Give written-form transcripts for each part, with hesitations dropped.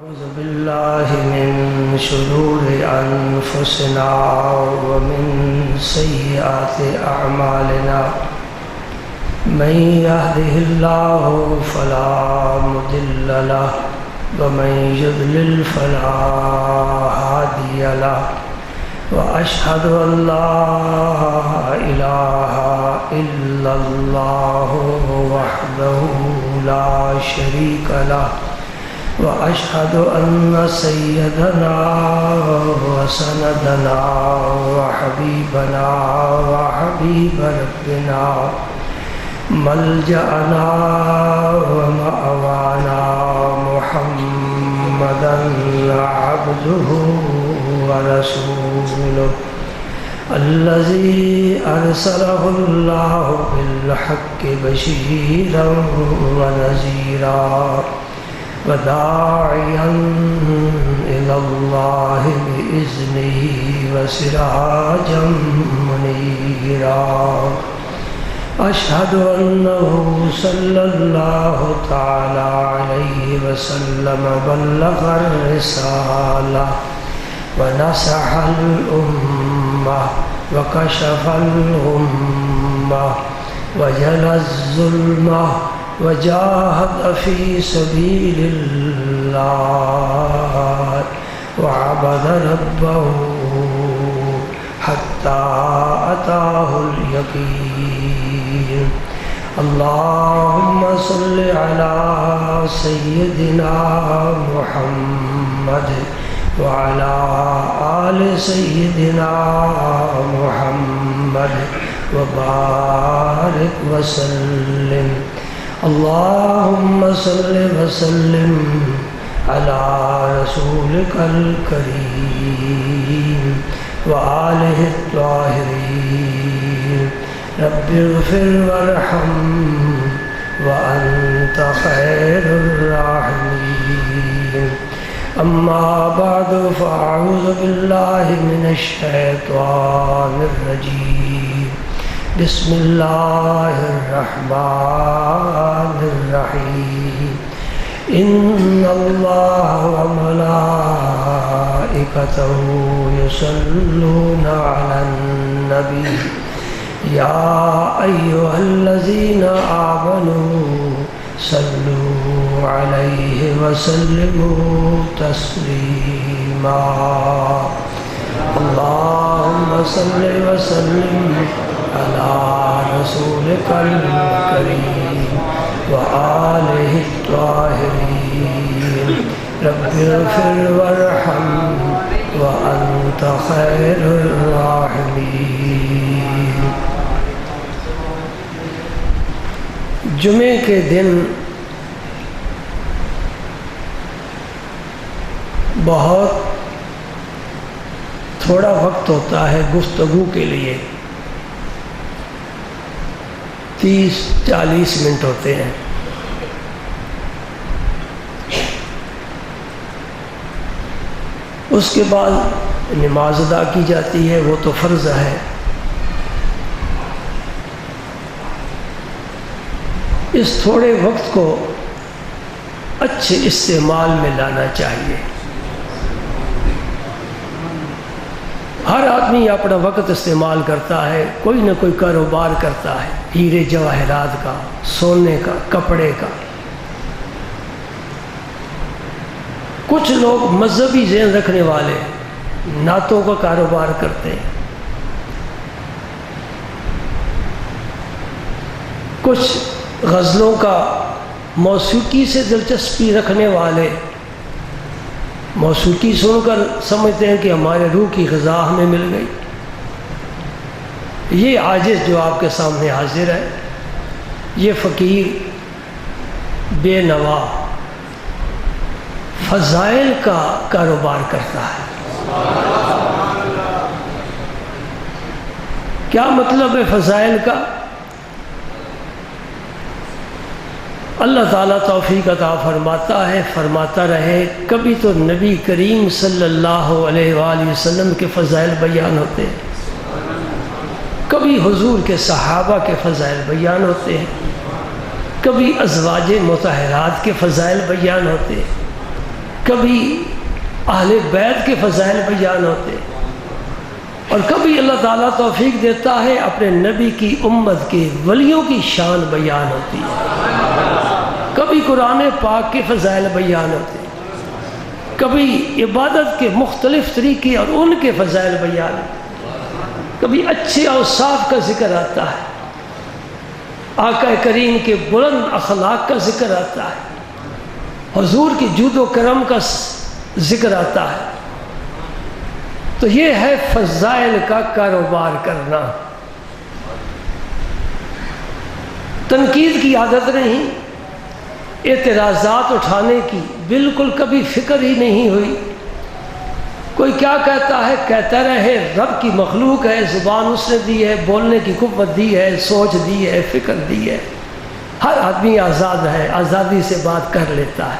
أعوذ بالله من شرور أنفسنا ومن سيئات أعمالنا من يهده الله فلا مضل له ومن يضلل فلا هادي له وأشهد أن لا إله إلا الله وحده لا شريك له وأشهد أن سيدنا وسندنا وحبيبنا وحبيب ربنا ملجأنا ومأوانا محمدا عبده ورسوله الذي أرسله الله بالحق بشيرا ونذيرا وداعيا إلى الله بإذنه وسراجا منيرا أشهد أنه صلى الله تعالى عليه وسلم بلغ الرسالة ونصح الأمة وكشف الغمة وجلى الظلمة وجاهد في سبيل الله وعبد ربه حتى أتاه اليقين اللهم صل على سيدنا محمد وعلى آل سيدنا محمد وبارك وسلم اللهم صل وسلم على رسولك الكريم وآله الطاهرين رب اغفر وارحم وأنت خير الراحمين أما بعد فأعوذ بالله من الشيطان الرجيم بسم الله الرحمن الرحيم إن الله وملائكته يصلون على النبي يا أيها الذين آمنوا صلوا عليه وسلموا تسليما اللهم صل وسلم على رسولك الكريم وآله الطاهرين رب اغفر وارحم وأنت خير الراحمين۔ جمعے کے دن بہت تھوڑا وقت ہوتا ہے گفتگو کے لیے، 30-40 منٹ ہوتے ہیں۔ اس کے بعد نماز ادا کی جاتی ہے، وہ تو فرض ہے۔ اس تھوڑے وقت کو اچھے استعمال میں لانا چاہیے۔ ہر آدمی اپنا وقت استعمال کرتا ہے، کوئی نہ کوئی کاروبار کرتا ہے، ہیرے جواہرات کا، سونے کا، کپڑے کا۔ کچھ لوگ مذہبی ذہن رکھنے والے نعتوں کا کاروبار کرتے ہیں، کچھ غزلوں کا، موسیقی سے دلچسپی رکھنے والے موسیقی سن کر سمجھتے ہیں کہ ہمارے روح کی غذا ہمیں مل گئی۔ یہ عاجز جو آپ کے سامنے حاضر ہے، یہ فقیر بے نوا فضائل کا کاروبار کرتا ہے۔ کیا مطلب ہے فضائل کا؟ اللہ تعالیٰ توفیق عطا فرماتا ہے، فرماتا رہے۔ کبھی تو نبی کریم صلی اللہ علیہ وآلہ وسلم کے فضائل بیان ہوتے ہیں، کبھی حضور کے صحابہ کے فضائل بیان ہوتے ہیں، کبھی ازواج مطہرات کے فضائل بیان ہوتے ہیں، کبھی اہل بیت کے فضائل بیان ہوتے، اور کبھی اللہ تعالیٰ توفیق دیتا ہے اپنے نبی کی امت کے ولیوں کی شان بیان ہوتی ہے، کبھی قرآن پاک کے فضائل بیان ہوتے ہیں، کبھی عبادت کے مختلف طریقے اور ان کے فضائل بیان ہوتے ہیں، کبھی اچھے اوصاف کا ذکر آتا ہے، آقا کریم کے بلند اخلاق کا ذکر آتا ہے، حضور کی جود و کرم کا ذکر آتا ہے۔ تو یہ ہے فضائل کا کاروبار کرنا، تنقید کی عادت نہیں، اعتراضات اٹھانے کی بالکل کبھی فکر ہی نہیں ہوئی۔ کوئی کیا کہتا ہے کہتا رہے، رب کی مخلوق ہے، زبان اس نے دی ہے، بولنے کی قوت دی ہے، سوچ دی ہے، فکر دی ہے، ہر آدمی آزاد ہے، آزادی سے بات کر لیتا ہے۔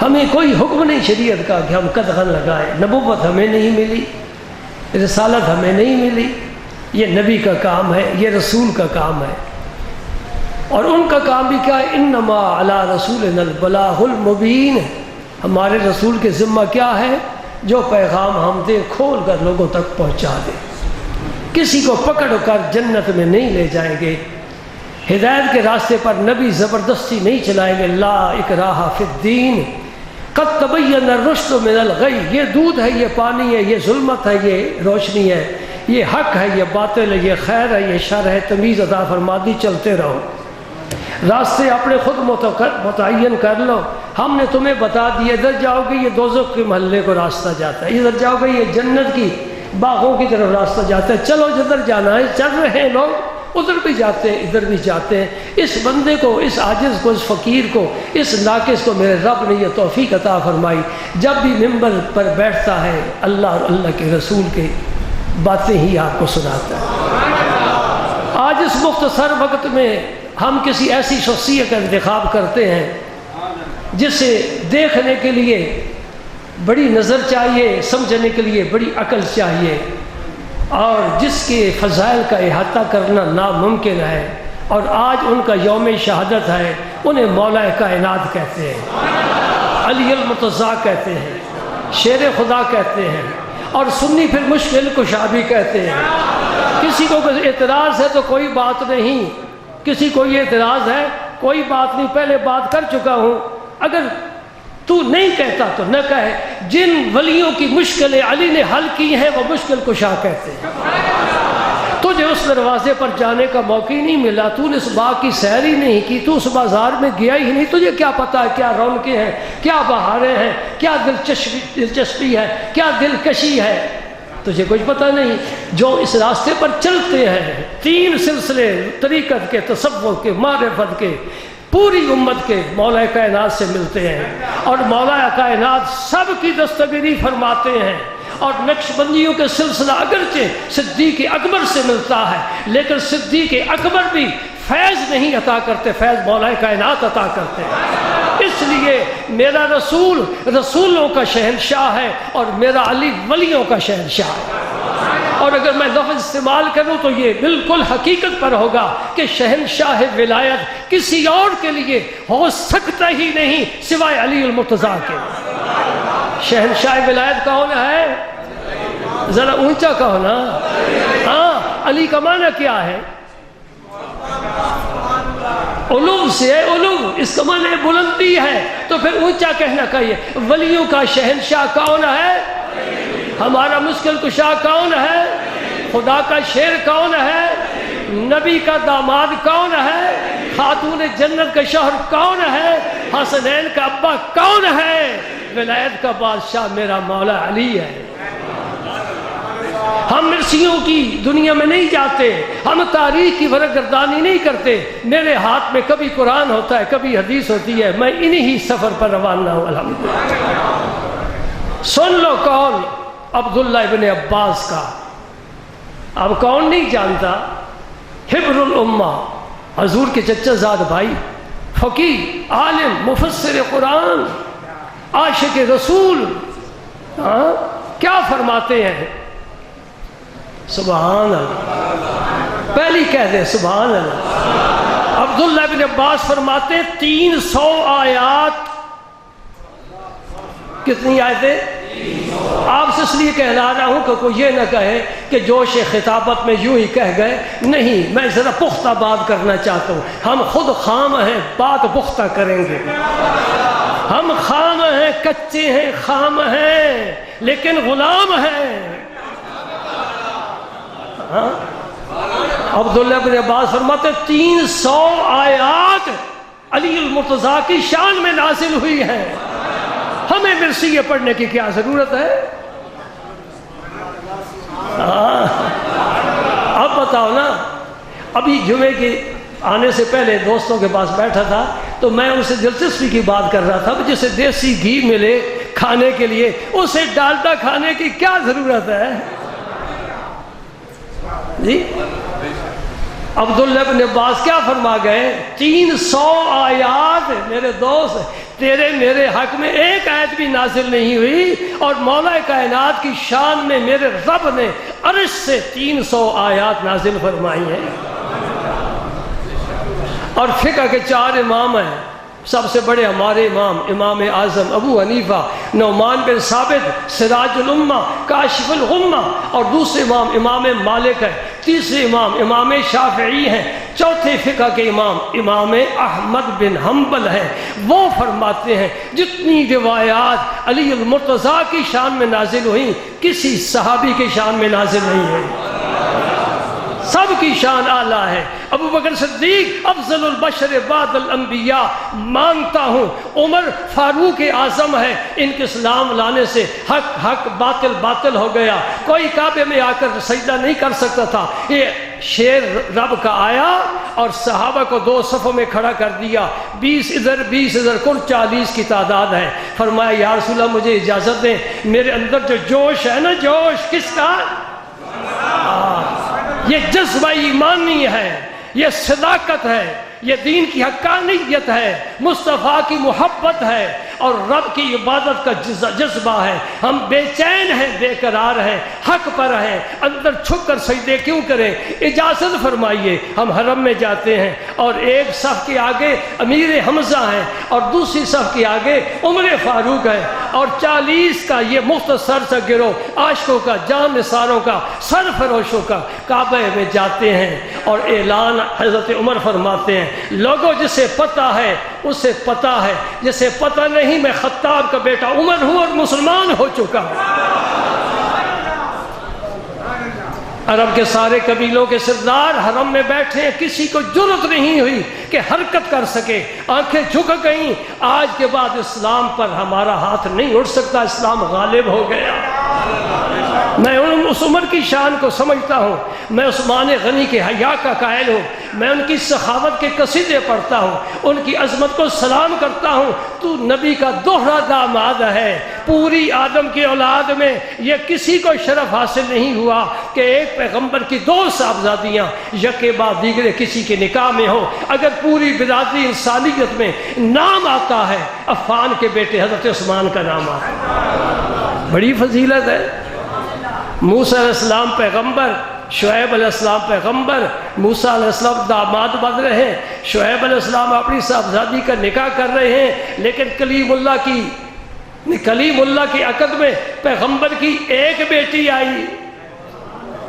ہمیں کوئی حکم نہیں شریعت کا کہ ہم قدغن لگائیں، نبوت ہمیں نہیں ملی، رسالت ہمیں نہیں ملی، یہ نبی کا کام ہے، یہ رسول کا کام ہے، اور ان کا کام بھی کیا ہے، انما علی رسولنا البلاغ المبین، ہمارے رسول کے ذمہ کیا ہے، جو پیغام ہم دے کھول کر لوگوں تک پہنچا دے، کسی کو پکڑ کر جنت میں نہیں لے جائیں گے، ہدایت کے راستے پر نبی زبردستی نہیں چلائیں گے، لا اکراہ فی الدین قد تبین الرشد من الغی، یہ دودھ ہے، یہ پانی ہے، یہ ظلمت ہے، یہ روشنی ہے، یہ حق ہے، یہ باطل ہے، یہ خیر ہے، یہ شر ہے، تمیز عطا فرما دی، چلتے رہو، راستے اپنے خود متعین کر لو، ہم نے تمہیں بتا دیا، ادھر جاؤ گے یہ دوزخ کے محلے کو راستہ جاتا ہے، ادھر جاؤ گے یہ جنت کی باغوں کی طرف راستہ جاتا ہے، چلو جدھر جانا ہے، چل رہے ہیں لوگ، ادھر بھی جاتے ہیں ادھر بھی جاتے ہیں۔ اس بندے کو، اس عاجز کو، اس فقیر کو، اس ناقص کو میرے رب نے یہ توفیق عطا فرمائی، جب بھی ممبر پر بیٹھتا ہے اللہ اور اللہ کے رسول کے باتیں ہی آپ کو سناتا ہے۔ آج اس مختصر وقت میں ہم کسی ایسی شخصیت کا انتخاب کرتے ہیں جسے دیکھنے کے لیے بڑی نظر چاہیے، سمجھنے کے لیے بڑی عقل چاہیے، اور جس کے فضائل کا احاطہ کرنا ناممکن ہے، اور آج ان کا یوم شہادت ہے، انہیں مولا کائنات کہتے ہیں، علی المرتضیٰ کہتے ہیں، شیر خدا کہتے ہیں، اور سنی پھر مشکل کشا بھی کہتے ہیں۔ کسی کو اعتراض ہے تو کوئی بات نہیں، کسی کو یہ اعتراض ہے کوئی بات نہیں، پہلے بات کر چکا ہوں، اگر تو نہیں کہتا تو نہ کہے، جن ولیوں کی مشکلیں علی نے حل کی ہیں وہ مشکل کشا کہتے ہیں۔ تجھے اس دروازے پر جانے کا موقع ہی نہیں ملا، تو نے اس باغ کی سیر ہی نہیں کی، تو اس بازار میں گیا ہی نہیں، تجھے کیا پتا ہے کیا رونقیں ہیں، کیا بہاریں ہیں، کیا دلچسپی ہے، کیا دلکشی ہے، تجھے کچھ پتہ نہیں۔ جو اس راستے پر چلتے ہیں، تین سلسلے طریقت کے، تصوف کے، معرفت کے، پوری امت کے مولا کائنات سے ملتے ہیں، اور مولا کائنات سب کی دستگیری فرماتے ہیں، اور نقشبندیوں کے سلسلہ اگرچہ صدیق اکبر سے ملتا ہے، لیکن صدیق اکبر بھی فیض نہیں عطا کرتے، فیض مولا کائنات عطا کرتے ہیں۔ اس لیے میرا رسول رسولوں کا شہنشاہ ہے، اور میرا علی ولیوں کا شہنشاہ ہے، اور اگر میں لفظ استعمال کروں تو یہ بالکل حقیقت پر ہوگا کہ شہنشاہ ولایت کسی اور کے لیے ہو سکتا ہی نہیں سوائے علی المرتضیٰ کے۔ شہنشاہ ولایت کون ہے؟ ذرا اونچا کہو نا۔ ہاں، علی کا معنی کیا ہے؟ علو سے ہے، علو، اس کا معنی بلندی ہے، تو پھر اونچا کہنا چاہیے۔ ولیوں کا شہنشاہ کون ہے؟ ہمارا مشکل کشا کون ہے؟ خدا کا شیر کون ہے؟ نبی کا داماد کون ہے؟ خاتون جنت کا شوہر کون ہے؟ حسنین کا ابا کون ہے؟ ولایت کا بادشاہ میرا مولا علی ہے۔ ہم مرثیوں کی دنیا میں نہیں جاتے، ہم تاریخ کی ورق گردانی نہیں کرتے، میرے ہاتھ میں کبھی قرآن ہوتا ہے، کبھی حدیث ہوتی ہے، میں انہی ہی سفر پر روانہ ہوں الحمدللہ۔ سن لو قول عبداللہ ابن عباس کا، اب کون نہیں جانتا؟ حبر الامہ، حضور کے چچا زاد بھائی، فقیہ، عالم، مفسر قرآن، عاشق رسول، کیا فرماتے ہیں؟ سبحان اللہ، پہلی کہہ دے سبحان اللہ۔ عبداللہ ابن عباس فرماتے 300 آیات کتنی آیتیں؟ آپ سے اس لیے کہلا رہا ہوں کہ کوئی یہ نہ کہے کہ جوش خطابت میں یوں ہی کہہ گئے، نہیں، میں ذرا پختہ بات کرنا چاہتا ہوں۔ ہم خود خام ہیں، بات پختہ کریں گے۔ ہم خام ہیں، کچے ہیں، خام ہیں، لیکن غلام ہیں۔ ہاں؟ عبداللہ بن عباس فرماتے 300 آیات علی المرتضیٰ کی شان میں نازل ہوئی ہیں، ہمیں مرثیہ پڑھنے کی کیا ضرورت ہے؟ اب بتاؤ نا، ابھی جمعے کے آنے سے پہلے دوستوں کے پاس بیٹھا تھا تو میں ان سے دلچسپی کی بات کر رہا تھا، جسے دیسی گھی ملے کھانے کے لیے اسے ڈالڈا کھانے کی کیا ضرورت ہے؟ جی عبداللہ بن عباس کیا فرما گئے؟ 300 آیات میرے دوست، تیرے میرے حق میں ایک آیت بھی نازل نہیں ہوئی، اور مولا کائنات کی شان میں میرے رب نے عرش سے 300 آیات نازل فرمائی ہیں۔ اور فقہ کے 4 امام ہیں، سب سے بڑے ہمارے امام، امام اعظم ابو حنیفہ، نعمان بن ثابت سراج الامہ کاشف الغمہ، اور دوسرے امام امام مالک ہے، تیسرے امام امام شافعی ہیں، چوتھے فقہ کے امام امام احمد بن حنبل ہیں۔ وہ فرماتے ہیں جتنی روایات علی المرتضیٰ کی شان میں نازل ہوئیں کسی صحابی کی شان میں نازل نہیں ہوئی، سب کی شان اعلیٰ ہے۔ ابو بکر صدیق افضل البشر بعد الانبیاء، مانتا ہوں عمر فاروق اعظم ہے، ان کے اسلام لانے سے حق حق باطل باطل ہو گیا، کوئی کعبے میں آ کر سجدہ نہیں کر سکتا تھا۔ یہ شیر رب کا آیا اور صحابہ کو 2 صفوں میں کھڑا کر دیا، 20 ادھر 20 ادھر، کل 40 کی تعداد ہے۔ فرمایا یا رسول اللہ مجھے اجازت دیں، میرے اندر جو جوش ہے نا، جوش کس کا؟ یہ جذبہ ایمانی ہے، یہ صداقت ہے، یہ دین کی حقانیت ہے، مصطفیٰ کی محبت ہے، اور رب کی عبادت کا جذبہ ہے۔ ہم بے چین ہیں، بے قرار ہیں، حق پر ہیں، اندر چھپ کر سجدے کیوں کریں؟ اجازت فرمائیے۔ ہم حرم میں جاتے ہیں اور ایک صف کے آگے امیر حمزہ ہیں اور دوسری صف کے آگے عمر فاروق ہے، اور 40 کا یہ مختصر سا گروہ عاشقوں کا، جان نثاروں کا، سرفروشوں کا کعبہ میں جاتے ہیں، اور اعلان حضرت عمر فرماتے ہیں لوگوں جسے پتہ ہے اسے پتہ ہے، جسے پتہ نہیں میں خطاب کا بیٹا عمر ہوں اور مسلمان ہو چکا ہوں۔ عرب کے سارے قبیلوں کے سردار حرم میں بیٹھے ہیں، کسی کو جرأت نہیں ہوئی کہ حرکت کر سکے، آنکھیں جھک گئیں۔ آج کے بعد اسلام پر ہمارا ہاتھ نہیں اٹھ سکتا، اسلام غالب ہو گیا۔ میں اس عمر کی شان کو سمجھتا ہوں، میں عثمان غنی کے حیا کا قائل ہوں، میں ان کی سخاوت کے قصیدے پڑھتا ہوں، ان کی عظمت کو سلام کرتا ہوں۔ تو نبی کا دوہرا داماد ہے، پوری آدم کی اولاد میں یہ کسی کو شرف حاصل نہیں ہوا کہ ایک پیغمبر کی 2 صاحبزادیاں یکے بعد دیگرے کسی کے نکاح میں ہوں۔ اگر پوری برادری انسانیت میں نام آتا ہے، عفان کے بیٹے حضرت عثمان کا نام آتا ہے، بڑی فضیلت ہے۔ موسیٰ علیہ السلام پیغمبر، شعیب علیہ السلام پیغمبر، موسیٰ علیہ السلام داماد بن رہے ہیں، شعیب علیہ السلام اپنی صاحبزادی کا نکاح کر رہے ہیں، لیکن کلیم اللہ کی عقد میں پیغمبر کی ایک بیٹی آئی،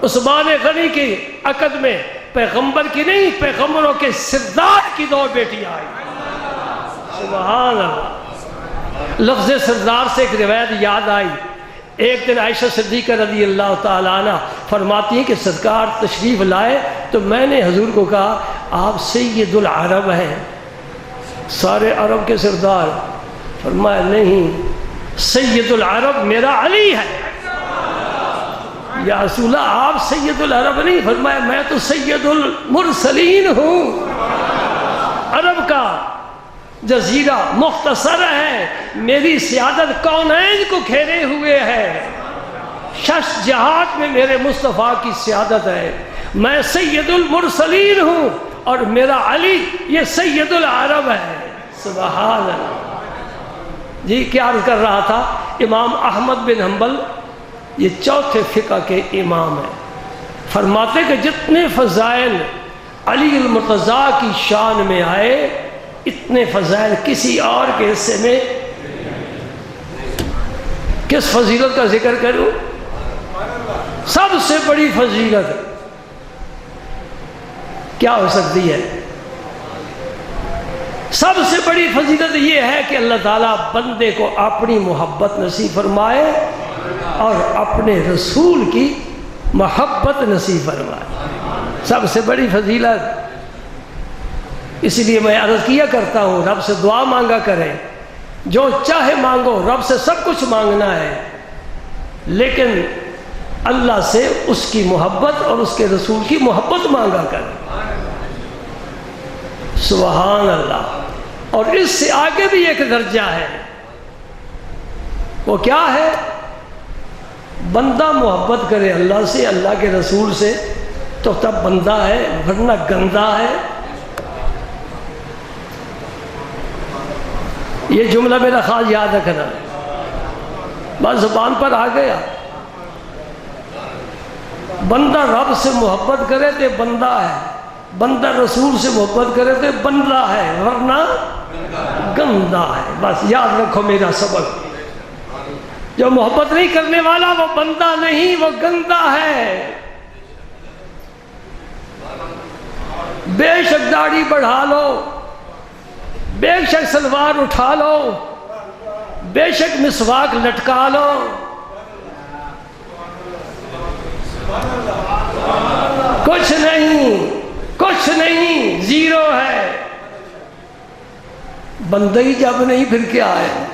عثمان غنی کی عقد میں پیغمبر کی نہیں، پیغمبروں کے سردار کی 2 بیٹیاں آئی۔ سبحان اللہ۔ لفظ سردار سے ایک روایت یاد آئی۔ ایک دن عائشہ صدیقہ رضی اللہ تعالیٰ عنہ فرماتی ہیں کہ سرکار تشریف لائے تو میں نے حضور کو کہا آپ سید العرب ہیں، سارے عرب کے سردار؟ فرمایا نہیں، سید العرب میرا علی ہے۔ یا رسول اللہ آپ سید العرب نہیں؟ فرمایا میں تو سید المرسلین ہوں، عرب کا جزیرہ مختصر ہے، میری سیادت کونین کو گھیرے ہوئے ہے، 6 جہات میں میرے مصطفیٰ کی سیادت ہے، میں سید المرسلین ہوں، اور میرا علی یہ سید العرب ہے۔ سبحان اللہ۔ جی کیا عرض کر رہا تھا، امام احمد بن حنبل یہ 4تھے فقہ کے امام ہیں، فرماتے کہ جتنے فضائل علی المرتضیٰ کی شان میں آئے اتنے فضائل کسی اور کے حصے میں۔ کس فضیلت کا ذکر کروں؟ سب سے بڑی فضیلت کیا ہو سکتی ہے؟ سب سے بڑی فضیلت یہ ہے کہ اللہ تعالیٰ بندے کو اپنی محبت نصیب فرمائے اور اپنے رسول کی محبت نصیب فرمائے، سب سے بڑی فضیلت۔ اس لیے میں عرض کیا کرتا ہوں، رب سے دعا مانگا کریں، جو چاہے مانگو، رب سے سب کچھ مانگنا ہے، لیکن اللہ سے اس کی محبت اور اس کے رسول کی محبت مانگا کریں۔ سبحان اللہ۔ اور اس سے آگے بھی ایک درجہ ہے، وہ کیا ہے؟ بندہ محبت کرے اللہ سے، اللہ کے رسول سے، تو تب بندہ ہے، ورنہ گندہ ہے۔ یہ جملہ میرا خاص یاد رکھنا، بس زبان پر آ گیا۔ بندہ رب سے محبت کرے تو بندہ ہے، بندہ رسول سے محبت کرے تو بندہ ہے، ورنہ گندہ ہے۔ بس یاد رکھو میرا سبق، جو محبت نہیں کرنے والا وہ بندہ نہیں، وہ گندہ ہے۔ بے شک داڑھی بڑھا لو، بے شک سلوار اٹھا لو، بے شک مسواک لٹکا لو، کچھ نہیں، کچھ نہیں، زیرو ہے۔ بندہ ہی جب نہیں پھر کیا ہے؟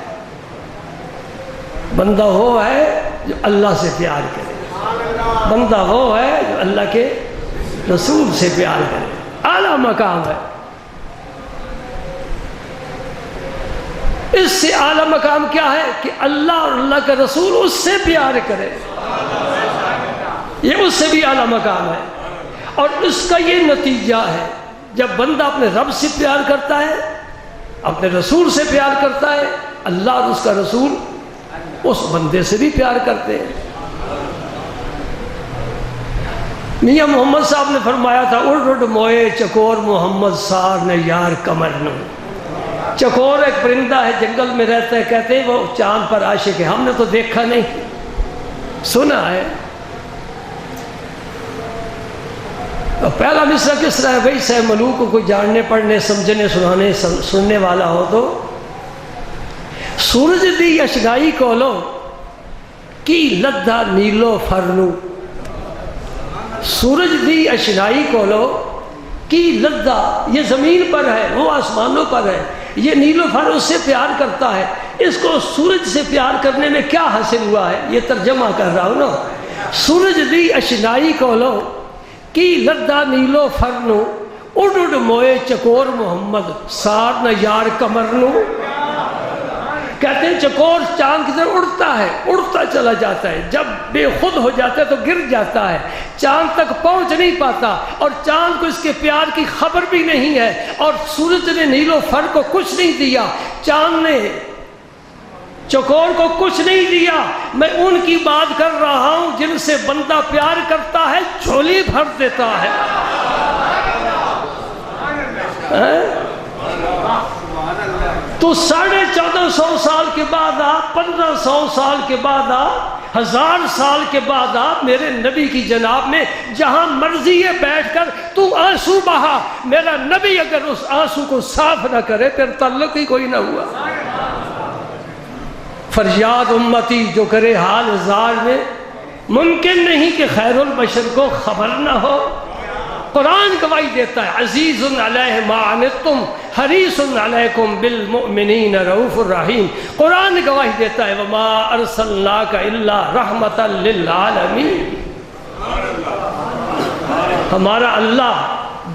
بندہ وہ ہے جو اللہ سے پیار کرے، بندہ وہ ہے جو اللہ کے رسول سے پیار کرے، اعلیٰ مقام ہے۔ اس سے اعلیٰ مقام کیا ہے کہ اللہ اور اللہ کا رسول اس سے پیار کرے، یہ اس سے بھی اعلیٰ مقام ہے۔ اور اس کا یہ نتیجہ ہے، جب بندہ اپنے رب سے پیار کرتا ہے، اپنے رسول سے پیار کرتا ہے، اللہ اور اس کا رسول اس بندے سے بھی پیار کرتے ہیں۔ میاں محمد صاحب نے فرمایا تھا، اڑ اڑ موئے چکور محمد سار نے یار کمر نو۔ چکور ایک پرندہ ہے، جنگل میں رہتا ہے، کہتے ہیں وہ چاند پر عاشق ہے۔ ہم نے تو دیکھا نہیں، سنا ہے۔ پہلا مصرع کس طرح ہے بھائی؟ سہ ملوک کو کوئی جاننے پڑھنے سمجھنے سنانے سننے والا ہو تو، سورج دی اشنائی کولو کی لدھا نیلو فرنو، سورج دی اشنائی کولو کی لدھا، یہ زمین پر ہے، وہ آسمانوں پر ہے، یہ نیلو فر اس سے پیار کرتا ہے۔ اس کو سورج سے پیار کرنے میں کیا حاصل ہوا ہے؟ یہ ترجمہ کر رہا ہوں نا۔ سورج دی اشنائی کولو کی لدھا نیلو فرنو، اڑ اڑ موئے چکور محمد سار نہ یار کمر نو۔ کہتے ہیں چکور چاند کی طرح اڑتا ہے، اڑتا چلا جاتا ہے، جب بے خود ہو جاتا ہے تو گر جاتا ہے، چاند تک پہنچ نہیں پاتا، اور چاند کو اس کے پیار کی خبر بھی نہیں ہے، اور سورج نے نیلو فر کو کچھ نہیں دیا، چاند نے چکور کو کچھ نہیں دیا۔ میں ان کی بات کر رہا ہوں جن سے بندہ پیار کرتا ہے، جھولی بھر دیتا ہے۔ تو 1450 سال کے بعد آپ، 1500 سال کے بعد آپ، 1000 سال کے بعد آپ میرے نبی کی جناب میں جہاں مرضی ہے بیٹھ کر تو آنسو بہا، میرا نبی اگر اس آنسو کو صاف نہ کرے پھر تعلق ہی کوئی نہ ہوا۔ فریاد امتی جو کرے حال زار میں، ممکن نہیں کہ خیر البشر کو خبر نہ ہو۔ قرآن گواہی دیتا ہے، عزیز علیہ ما عنتم حریص علیکم بالمؤمنین رؤوف الرحیم۔ قرآن گواہی دیتا ہے، وما ارسلناک الا رحمۃ للعالمین۔ ہمارا اللہ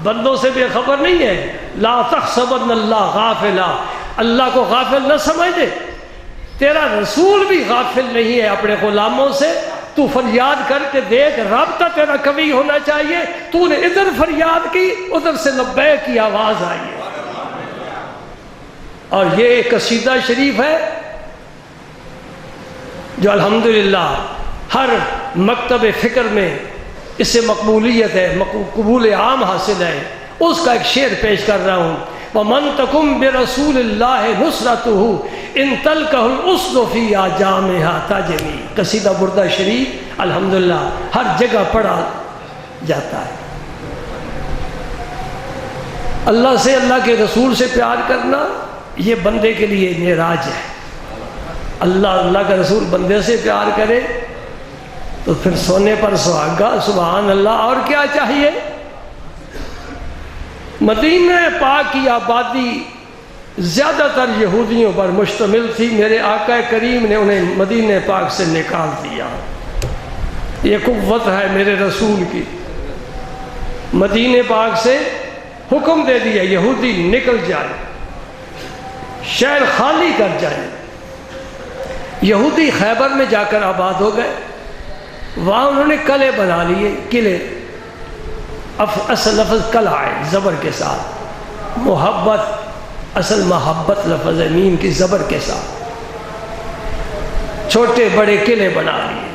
بندوں سے بے خبر نہیں ہے۔ لا تحسبن اللہ غافلا، اللہ کو غافل نہ سمجھ دے، تیرا رسول بھی غافل نہیں ہے اپنے غلاموں سے۔ تو فریاد کر کے دیکھ، رابطہ تیرا کبھی ہونا چاہیے، تو نے ادھر فریاد کی، ادھر سے لبیک کی آواز آئی ہے۔ اور یہ ایک قصیدہ شریف ہے جو الحمدللہ ہر مکتب فکر میں اس سے مقبولیت ہے، قبول عام حاصل ہے۔ اس کا ایک شعر پیش کر رہا ہوں، وَمَن تَكُمْ بِرَسُولِ اللَّهِ نُصْرَتُهُ ان تلقہ الاسد فی جامہا تجری، قصیدہ بردہ شریف الحمدللہ ہر جگہ پڑھا جاتا ہے۔ اللہ سے، اللہ کے رسول سے پیار کرنا یہ بندے کے لیے معراج ہے۔ اللہ کا رسول بندے سے پیار کرے تو پھر سونے پر سہاگا، سبحان اللہ۔ اور کیا چاہیے؟ مدینہ پاک کی آبادی زیادہ تر یہودیوں پر مشتمل تھی، میرے آقا کریم نے انہیں مدینہ پاک سے نکال دیا۔ یہ قوت ہے میرے رسول کی۔ مدینہ پاک سے حکم دے دیا یہودی نکل جائے، شہر خالی کر جائے۔ یہودی خیبر میں جا کر آباد ہو گئے، وہاں انہوں نے قلعے بنا لیے، قلعے۔ اصل لفظ قلعہ ہے زبر کے ساتھ، محبت اصل محبت لفظ ہے میم کی زبر کے ساتھ، چھوٹے بڑے قلعے بنا لیے۔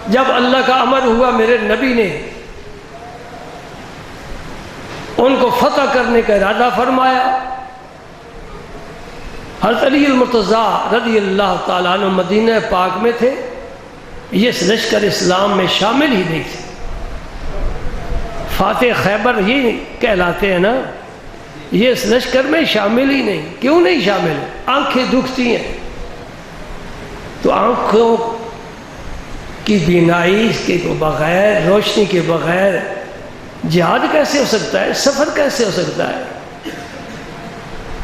جب اللہ کا امر ہوا میرے نبی نے ان کو فتح کرنے کا ارادہ فرمایا، حضرت علی المرتضیٰ رضی اللہ تعالیٰ عنہ مدینہ پاک میں تھے، یہ لشکر اسلام میں شامل ہی نہیں تھے۔ فاتح خیبر ہی کہلاتے ہیں نا، یہ اس لشکر میں شامل ہی نہیں۔ کیوں نہیں شامل؟ آنکھیں دکھتی ہیں، تو آنکھوں کی بینائی کے بغیر، روشنی کے بغیر جہاد کیسے ہو سکتا ہے؟ سفر کیسے ہو سکتا ہے؟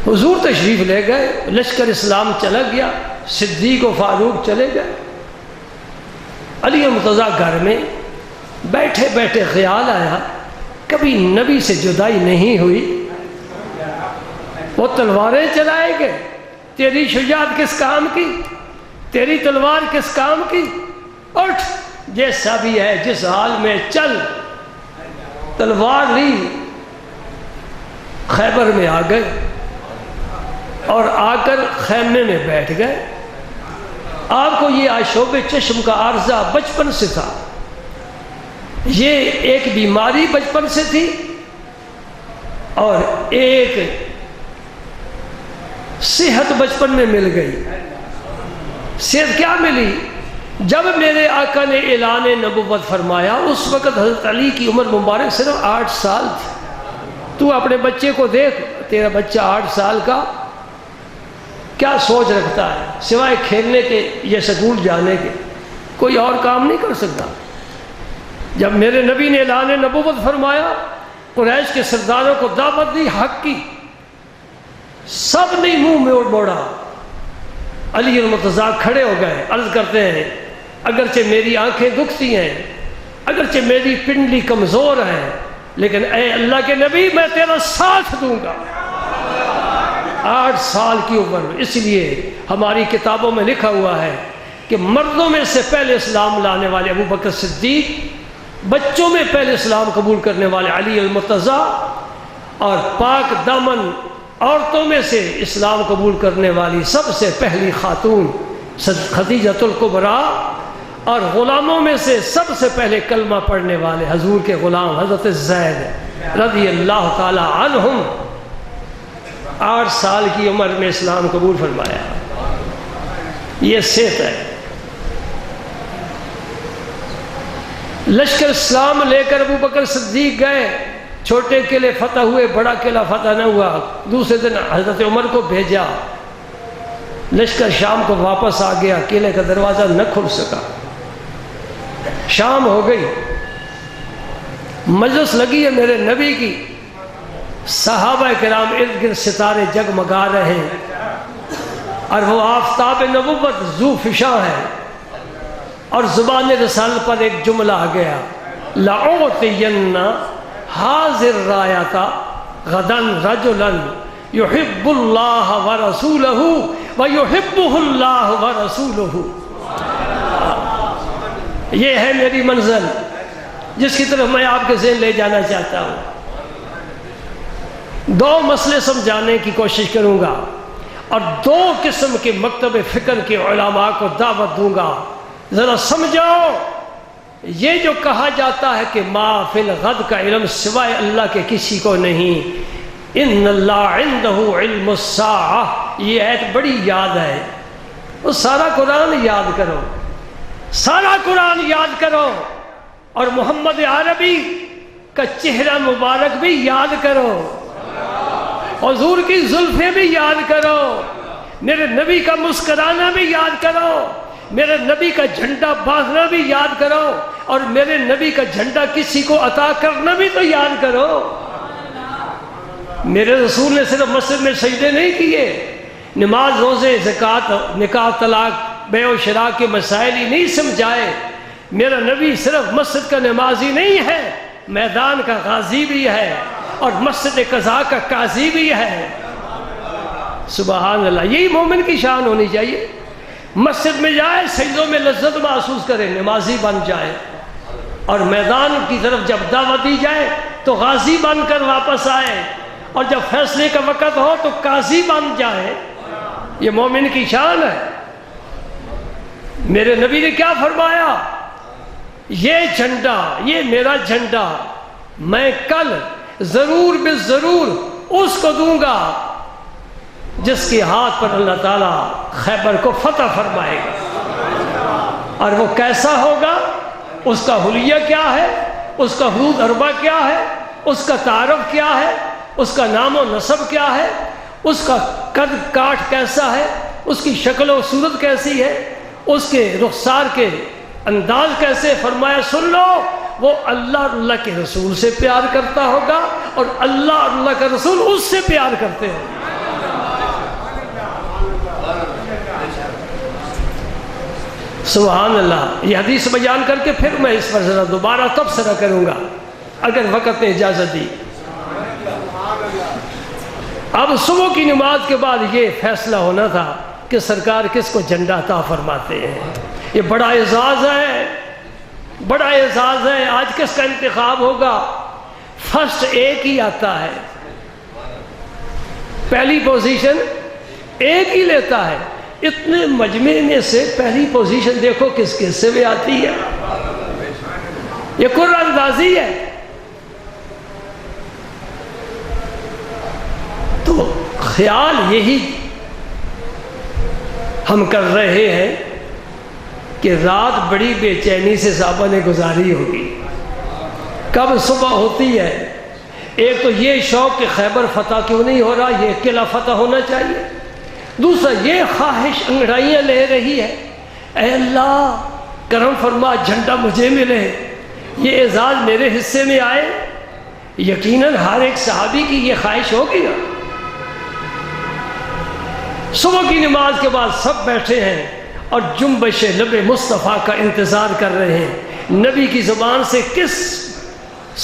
حضور تشریف لے گئے، لشکر اسلام چلا گیا، صدیق و فاروق چلے گئے، علی مرتضیٰ گھر میں بیٹھے بیٹھے خیال آیا کبھی نبی سے جدائی نہیں ہوئی، وہ تلواریں چلائے گئے، تیری شجاعت کس کام کی، تیری تلوار کس کام کی، اٹھ جیسا بھی ہے جس حال میں چل۔ تلوار لی، خیبر میں آ گئے اور آ کر خیمے میں بیٹھ گئے۔ آپ کو یہ آشوب چشم کا عارضہ بچپن سے تھا، یہ ایک بیماری بچپن سے تھی اور ایک صحت بچپن میں مل گئی۔ صحت کیا ملی؟ جب میرے آقا نے اعلان نبوت فرمایا، اس وقت حضرت علی کی عمر مبارک صرف 8 سال تھی۔ تو اپنے بچے کو دیکھ، تیرا بچہ 8 سال کا کیا سوچ رکھتا ہے سوائے کھیلنے کے یا سکول جانے کے، کوئی اور کام نہیں کر سکتا۔ جب میرے نبی نے اعلان نبوت فرمایا، قریش کے سرداروں کو دعوت دی حق کی، سب نے منہ میں موڑا۔ علی المرتضیٰ کھڑے ہو گئے، عرض کرتے ہیں اگرچہ میری آنکھیں دکھتی ہیں، اگرچہ میری پنڈلی کمزور ہے، لیکن اے اللہ کے نبی میں تیرا ساتھ دوں گا۔ 8 سال کی عمر میں، اس لیے ہماری کتابوں میں لکھا ہوا ہے کہ مردوں میں سے پہلے اسلام لانے والے ابو بکر صدیق، بچوں میں پہلے اسلام قبول کرنے والے علی المرتضیٰ، اور پاک دامن عورتوں میں سے اسلام قبول کرنے والی سب سے پہلی خاتون خدیجۃ الکبریٰ، اور غلاموں میں سے سب سے پہلے کلمہ پڑھنے والے حضور کے غلام حضرت زید رضی اللہ تعالی عنہم، 8 سال کی عمر میں اسلام قبول فرمایا۔ یہ صحت ہے۔ لشکر اسلام لے کر ابو بکر صدیق گئے، چھوٹے قلعے فتح ہوئے، بڑا قلعہ فتح نہ ہوا۔ دوسرے دن حضرت عمر کو بھیجا، لشکر شام کو واپس آ گیا، قلعے کا دروازہ نہ کھل سکا۔ شام ہو گئی، مجلس لگی ہے میرے نبی کی، صحابہ کرام ارد گرد ستارے جگمگا رہے ہیں، اور وہ آفتاب نبوت ذو فشاں ہے، اور زبان رسالت پر ایک جملہ آ گیا، لَأُعْطِيَنَّ حاضر رایتا غدن رجلن یحب اللہ ورسولہ ویحبہ اللہ ورسولہ۔ یہ ہے میری منزل جس کی طرف میں آپ کے ذہن لے جانا چاہتا ہوں۔ 2 مسئلے سمجھانے کی کوشش کروں گا اور 2 قسم کے مکتب فکر کے علماء کو دعوت دوں گا۔ ذرا سمجھاؤ، یہ جو کہا جاتا ہے کہ ما فی الغد کا علم سوائے اللہ کے کسی کو نہیں، ان اللہ عنده علم الساعہ، یہ ایت بڑی یاد ہے۔ وہ سارا قرآن یاد کرو، سارا قرآن یاد کرو، اور محمد عربی کا چہرہ مبارک بھی یاد کرو، حضور کی زلفیں بھی یاد کرو، میرے نبی کا مسکرانا بھی یاد کرو، میرے نبی کا جھنڈا باندھنا بھی یاد کرو، اور میرے نبی کا جھنڈا کسی کو عطا کرنا بھی تو یاد کرو۔ میرے رسول نے صرف مسجد میں سجدے نہیں کیے، نماز، روزے، زکوٰۃ، نکاح، طلاق، بیع و شراء کے مسائل ہی نہیں سمجھائے۔ میرا نبی صرف مسجد کا نمازی نہیں ہے، میدان کا غازی بھی ہے، اور مسجد قضاء کا قاضی بھی ہے۔ سبحان اللہ، یہی مومن کی شان ہونی چاہیے۔ مسجد میں جائے، سجدوں میں لذت محسوس کرے، نمازی بن جائے، اور میدان کی طرف جب دعوت دی جائے تو غازی بن کر واپس آئے، اور جب فیصلے کا وقت ہو تو قاضی بن جائے۔ یہ مومن کی شان ہے۔ میرے نبی نے کیا فرمایا؟ یہ جھنڈا، یہ میرا جھنڈا میں کل ضرور بے ضرور اس کو دوں گا جس کے ہاتھ پر اللہ تعالیٰ خیبر کو فتح فرمائے گا۔ اور وہ کیسا ہوگا؟ اس کا حلیہ کیا ہے، اس کا حدود اربع کیا ہے، اس کا تعارف کیا ہے، اس کا نام و نسب کیا ہے، اس کا قد کاٹ کیسا ہے، اس کی شکل و صورت کیسی ہے، اس کے رخسار کے انداز کیسے؟ فرمایا سن لو، وہ اللہ اور اللہ کے رسول سے پیار کرتا ہوگا، اور اللہ اور اللہ کا رسول اس سے پیار کرتے ہیں۔ سبحان اللہ۔ یہ حدیث بیان کر کے پھر میں اس پر ذرا دوبارہ تبصرہ کروں گا اگر وقت نے اجازت دی۔ اب صبح کی نماز کے بعد یہ فیصلہ ہونا تھا کہ سرکار کس کو جھنڈا عطا فرماتے ہیں۔ یہ بڑا اعزاز ہے، بڑا اعزاز ہے۔ آج کس کا انتخاب ہوگا؟ فرسٹ ایک ہی آتا ہے، پہلی پوزیشن ایک ہی لیتا ہے۔ اتنے مجمع میں سے پہلی پوزیشن دیکھو کس کس سے بھی آتی ہے۔ یہ قرآن اندازی ہے۔ تو خیال یہی ہم کر رہے ہیں کہ رات بڑی بے چینی سے صحابہ نے گزاری ہوگی، کب صبح ہوتی ہے۔ ایک تو یہ شوق کہ خیبر فتح کیوں نہیں ہو رہا، یہ قلعہ فتح ہونا چاہیے۔ دوسرا یہ خواہش انگڑائیاں لے رہی ہے، اے اللہ کرم فرما جھنڈا مجھے ملے، یہ اعزاز میرے حصے میں آئے۔ یقیناً ہر ایک صحابی کی یہ خواہش ہوگی نا۔ صبح کی نماز کے بعد سب بیٹھے ہیں اور جنبش لب مصطفیٰ کا انتظار کر رہے ہیں۔ نبی کی زبان سے کس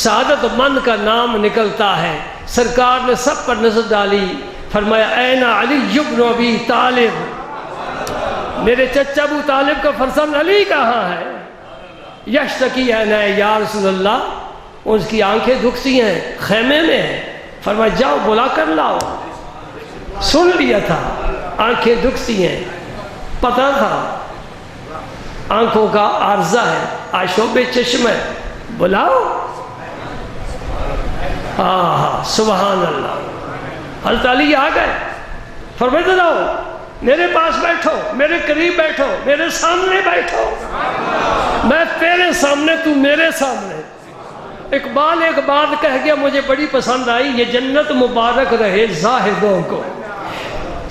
سعادت مند کا نام نکلتا ہے؟ سرکار نے سب پر نظر ڈالی، فرمایا این علی بن ابی طالب، میرے چچا ابو طالب کا فرزند علی کہاں ہے؟ یشتکی عینہ، یا رسول اللہ اس کی آنکھیں دکھتی ہیں، خیمے میں ہیں۔ فرمایا جاؤ بلا کر لاؤ۔ سن لیا تھا آنکھیں دکھتی ہیں، پتہ تھا آنکھوں کا عارضہ ہے، آشوب چشم ہے، بلاؤ۔ ہاں سبحان اللہ۔ حضرت علی آ گئے، فرمایا جاؤ میرے پاس بیٹھو، میرے قریب بیٹھو، میرے سامنے بیٹھو، میں تیرے سامنے تو میرے سامنے۔ اقبال ایک بات کہہ گیا مجھے بڑی پسند آئی، یہ جنت مبارک رہے زاہدوں کو،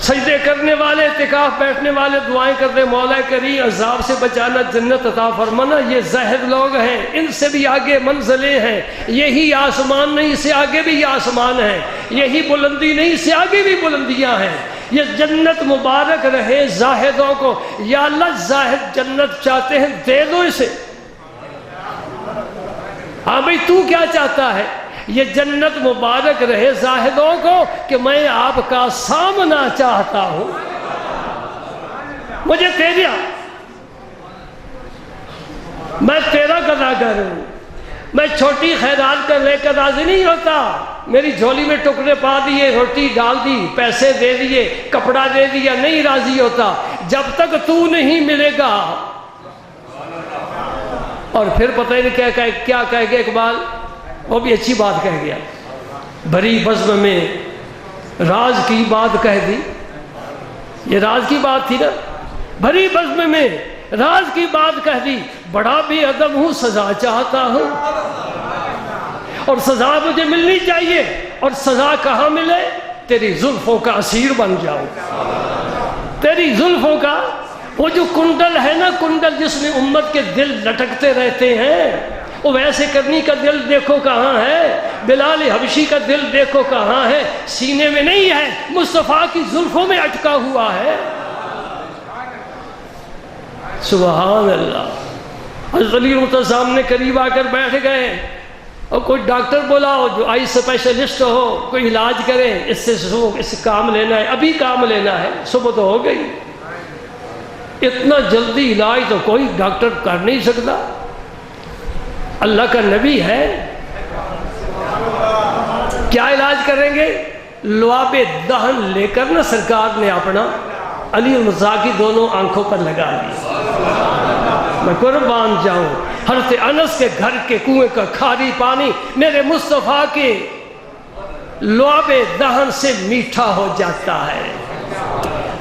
سجدے کرنے والے، اعتکاف بیٹھنے والے دعائیں کرتے مولا کریم عذاب سے بچانا، جنت عطا فرمانا۔ یہ زاہد لوگ ہیں، ان سے بھی آگے منزلیں ہیں، یہی آسمان نہیں، اس سے آگے بھی آسمان ہے، یہی بلندی نہیں، اس سے آگے بھی بلندیاں ہیں۔ یہ جنت مبارک رہے زاہدوں کو۔ یا اللہ زاہد جنت چاہتے ہیں، دے دو اسے۔ ہاں بھئی تو کیا چاہتا ہے؟ یہ جنت مبارک رہے زاہدوں کو کہ میں آپ کا سامنا چاہتا ہوں، مجھے تیرا، میں تیرا قضا کروں۔ میں چھوٹی خیرات کر لے کر راضی نہیں ہوتا، میری جھولی میں ٹکڑے پا دیے، روٹی ڈال دی، پیسے دے دیے، کپڑا دے دیا، نہیں راضی ہوتا جب تک تو نہیں ملے گا۔ اور پھر پتہ نہیں کیا کہہ گیا اقبال، وہ بھی اچھی بات کہہ گیا، بھری بزم میں راز کی بات کہہ دی، یہ راز کی بات تھی نا، بھری بزم میں راز کی بات کہہ دی، بڑا بے ادب ہوں سزا چاہتا ہوں، اور سزا مجھے ملنی چاہیے، اور سزا کہاں ملے؟ تیری زلفوں کا اسیر بن جاؤں، تیری زلفوں کا، وہ جو کنڈل ہے نا، کنڈل جس میں امت کے دل لٹکتے رہتے ہیں، وہ ویسے کرنی کا دل دیکھو کہاں ہے، بلال حبشی کا دل دیکھو کہاں ہے، سینے میں نہیں ہے، مصطفیٰ کی زلفوں میں اٹکا ہوا ہے۔ سبحان اللہ۔ حضرت علی رضی سامنے قریب آ کر بیٹھ گئے، اور کوئی ڈاکٹر بلاؤ جو آئی اسپیشلسٹ ہو، کوئی علاج کرے، اس سے کام لینا ہے، ابھی کام لینا ہے، صبح تو ہو گئی، اتنا جلدی علاج تو کوئی ڈاکٹر کر نہیں سکتا، اللہ کا نبی ہے، کیا علاج کریں گے؟ لعاب دہن لے کر نا سرکار نے اپنا علی رضا کی دونوں آنکھوں پر لگا دی، میں قربان جاؤں، حضرت انس کے گھر کے کنویں کا کھاری پانی میرے مصطفیٰ کے لعاب دہن سے میٹھا ہو جاتا ہے،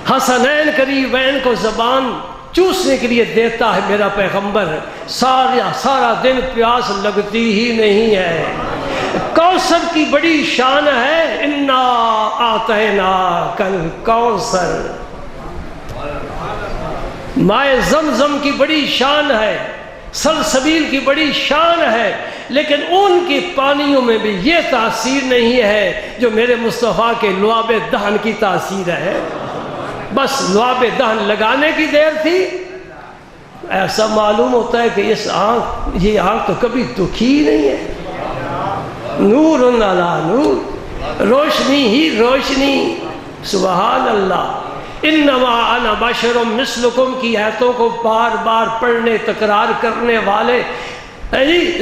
حسنین قریبین کو زبان چوسنے کے لیے دیتا ہے میرا پیغمبر، سارا دن پیاس لگتی ہی نہیں ہے۔ کوثر کی بڑی شان ہے، انا اعطیناک الکوثر، مائے زمزم کی بڑی شان ہے، سلسبیل کی بڑی شان ہے، لیکن ان کی پانیوں میں بھی یہ تاثیر نہیں ہے جو میرے مصطفیٰ کے لعاب دہن کی تاثیر ہے۔ بس لعاب دہن لگانے کی دیر تھی، ایسا معلوم ہوتا ہے کہ یہ آنکھ تو کبھی دکھی ہی نہیں ہے، نور علی نور، روشنی ہی روشنی، سبحان اللہ۔ انما انا بشر مثلکم کی آیتوں کو بار بار پڑھنے تکرار کرنے والے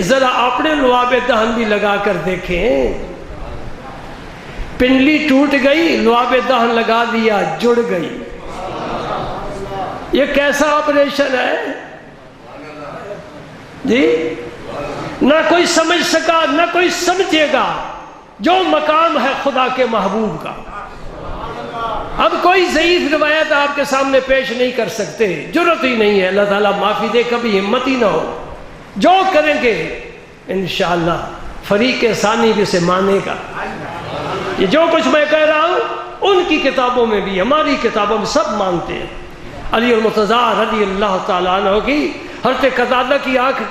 ذرا اپنے لعاب دہن بھی لگا کر دیکھیں، پنڈلی ٹوٹ گئی، لعاب دہن لگا دیا، جڑ گئی، یہ کیسا آپریشن ہے جی؟ نہ کوئی سمجھ سکا نہ کوئی سمجھے گا، جو مقام ہے خدا کے محبوب کا۔ اب کوئی ضعیف روایت آپ کے سامنے پیش نہیں کر سکتے، جرت ہی نہیں ہے، اللہ تعالیٰ معافی دے، کبھی ہمت ہی نہ ہو، جو کریں گے انشاءاللہ فریق ثانی بھی اسے مانے گا۔ یہ جو کچھ میں کہہ رہا ہوں ان کی کتابوں میں بھی، ہماری کتابوں میں سب مانتے ہیں۔ علی المرتضیٰ رضی اللہ تعالیٰ عنہ کی حضرت قتادہ کی آنکھ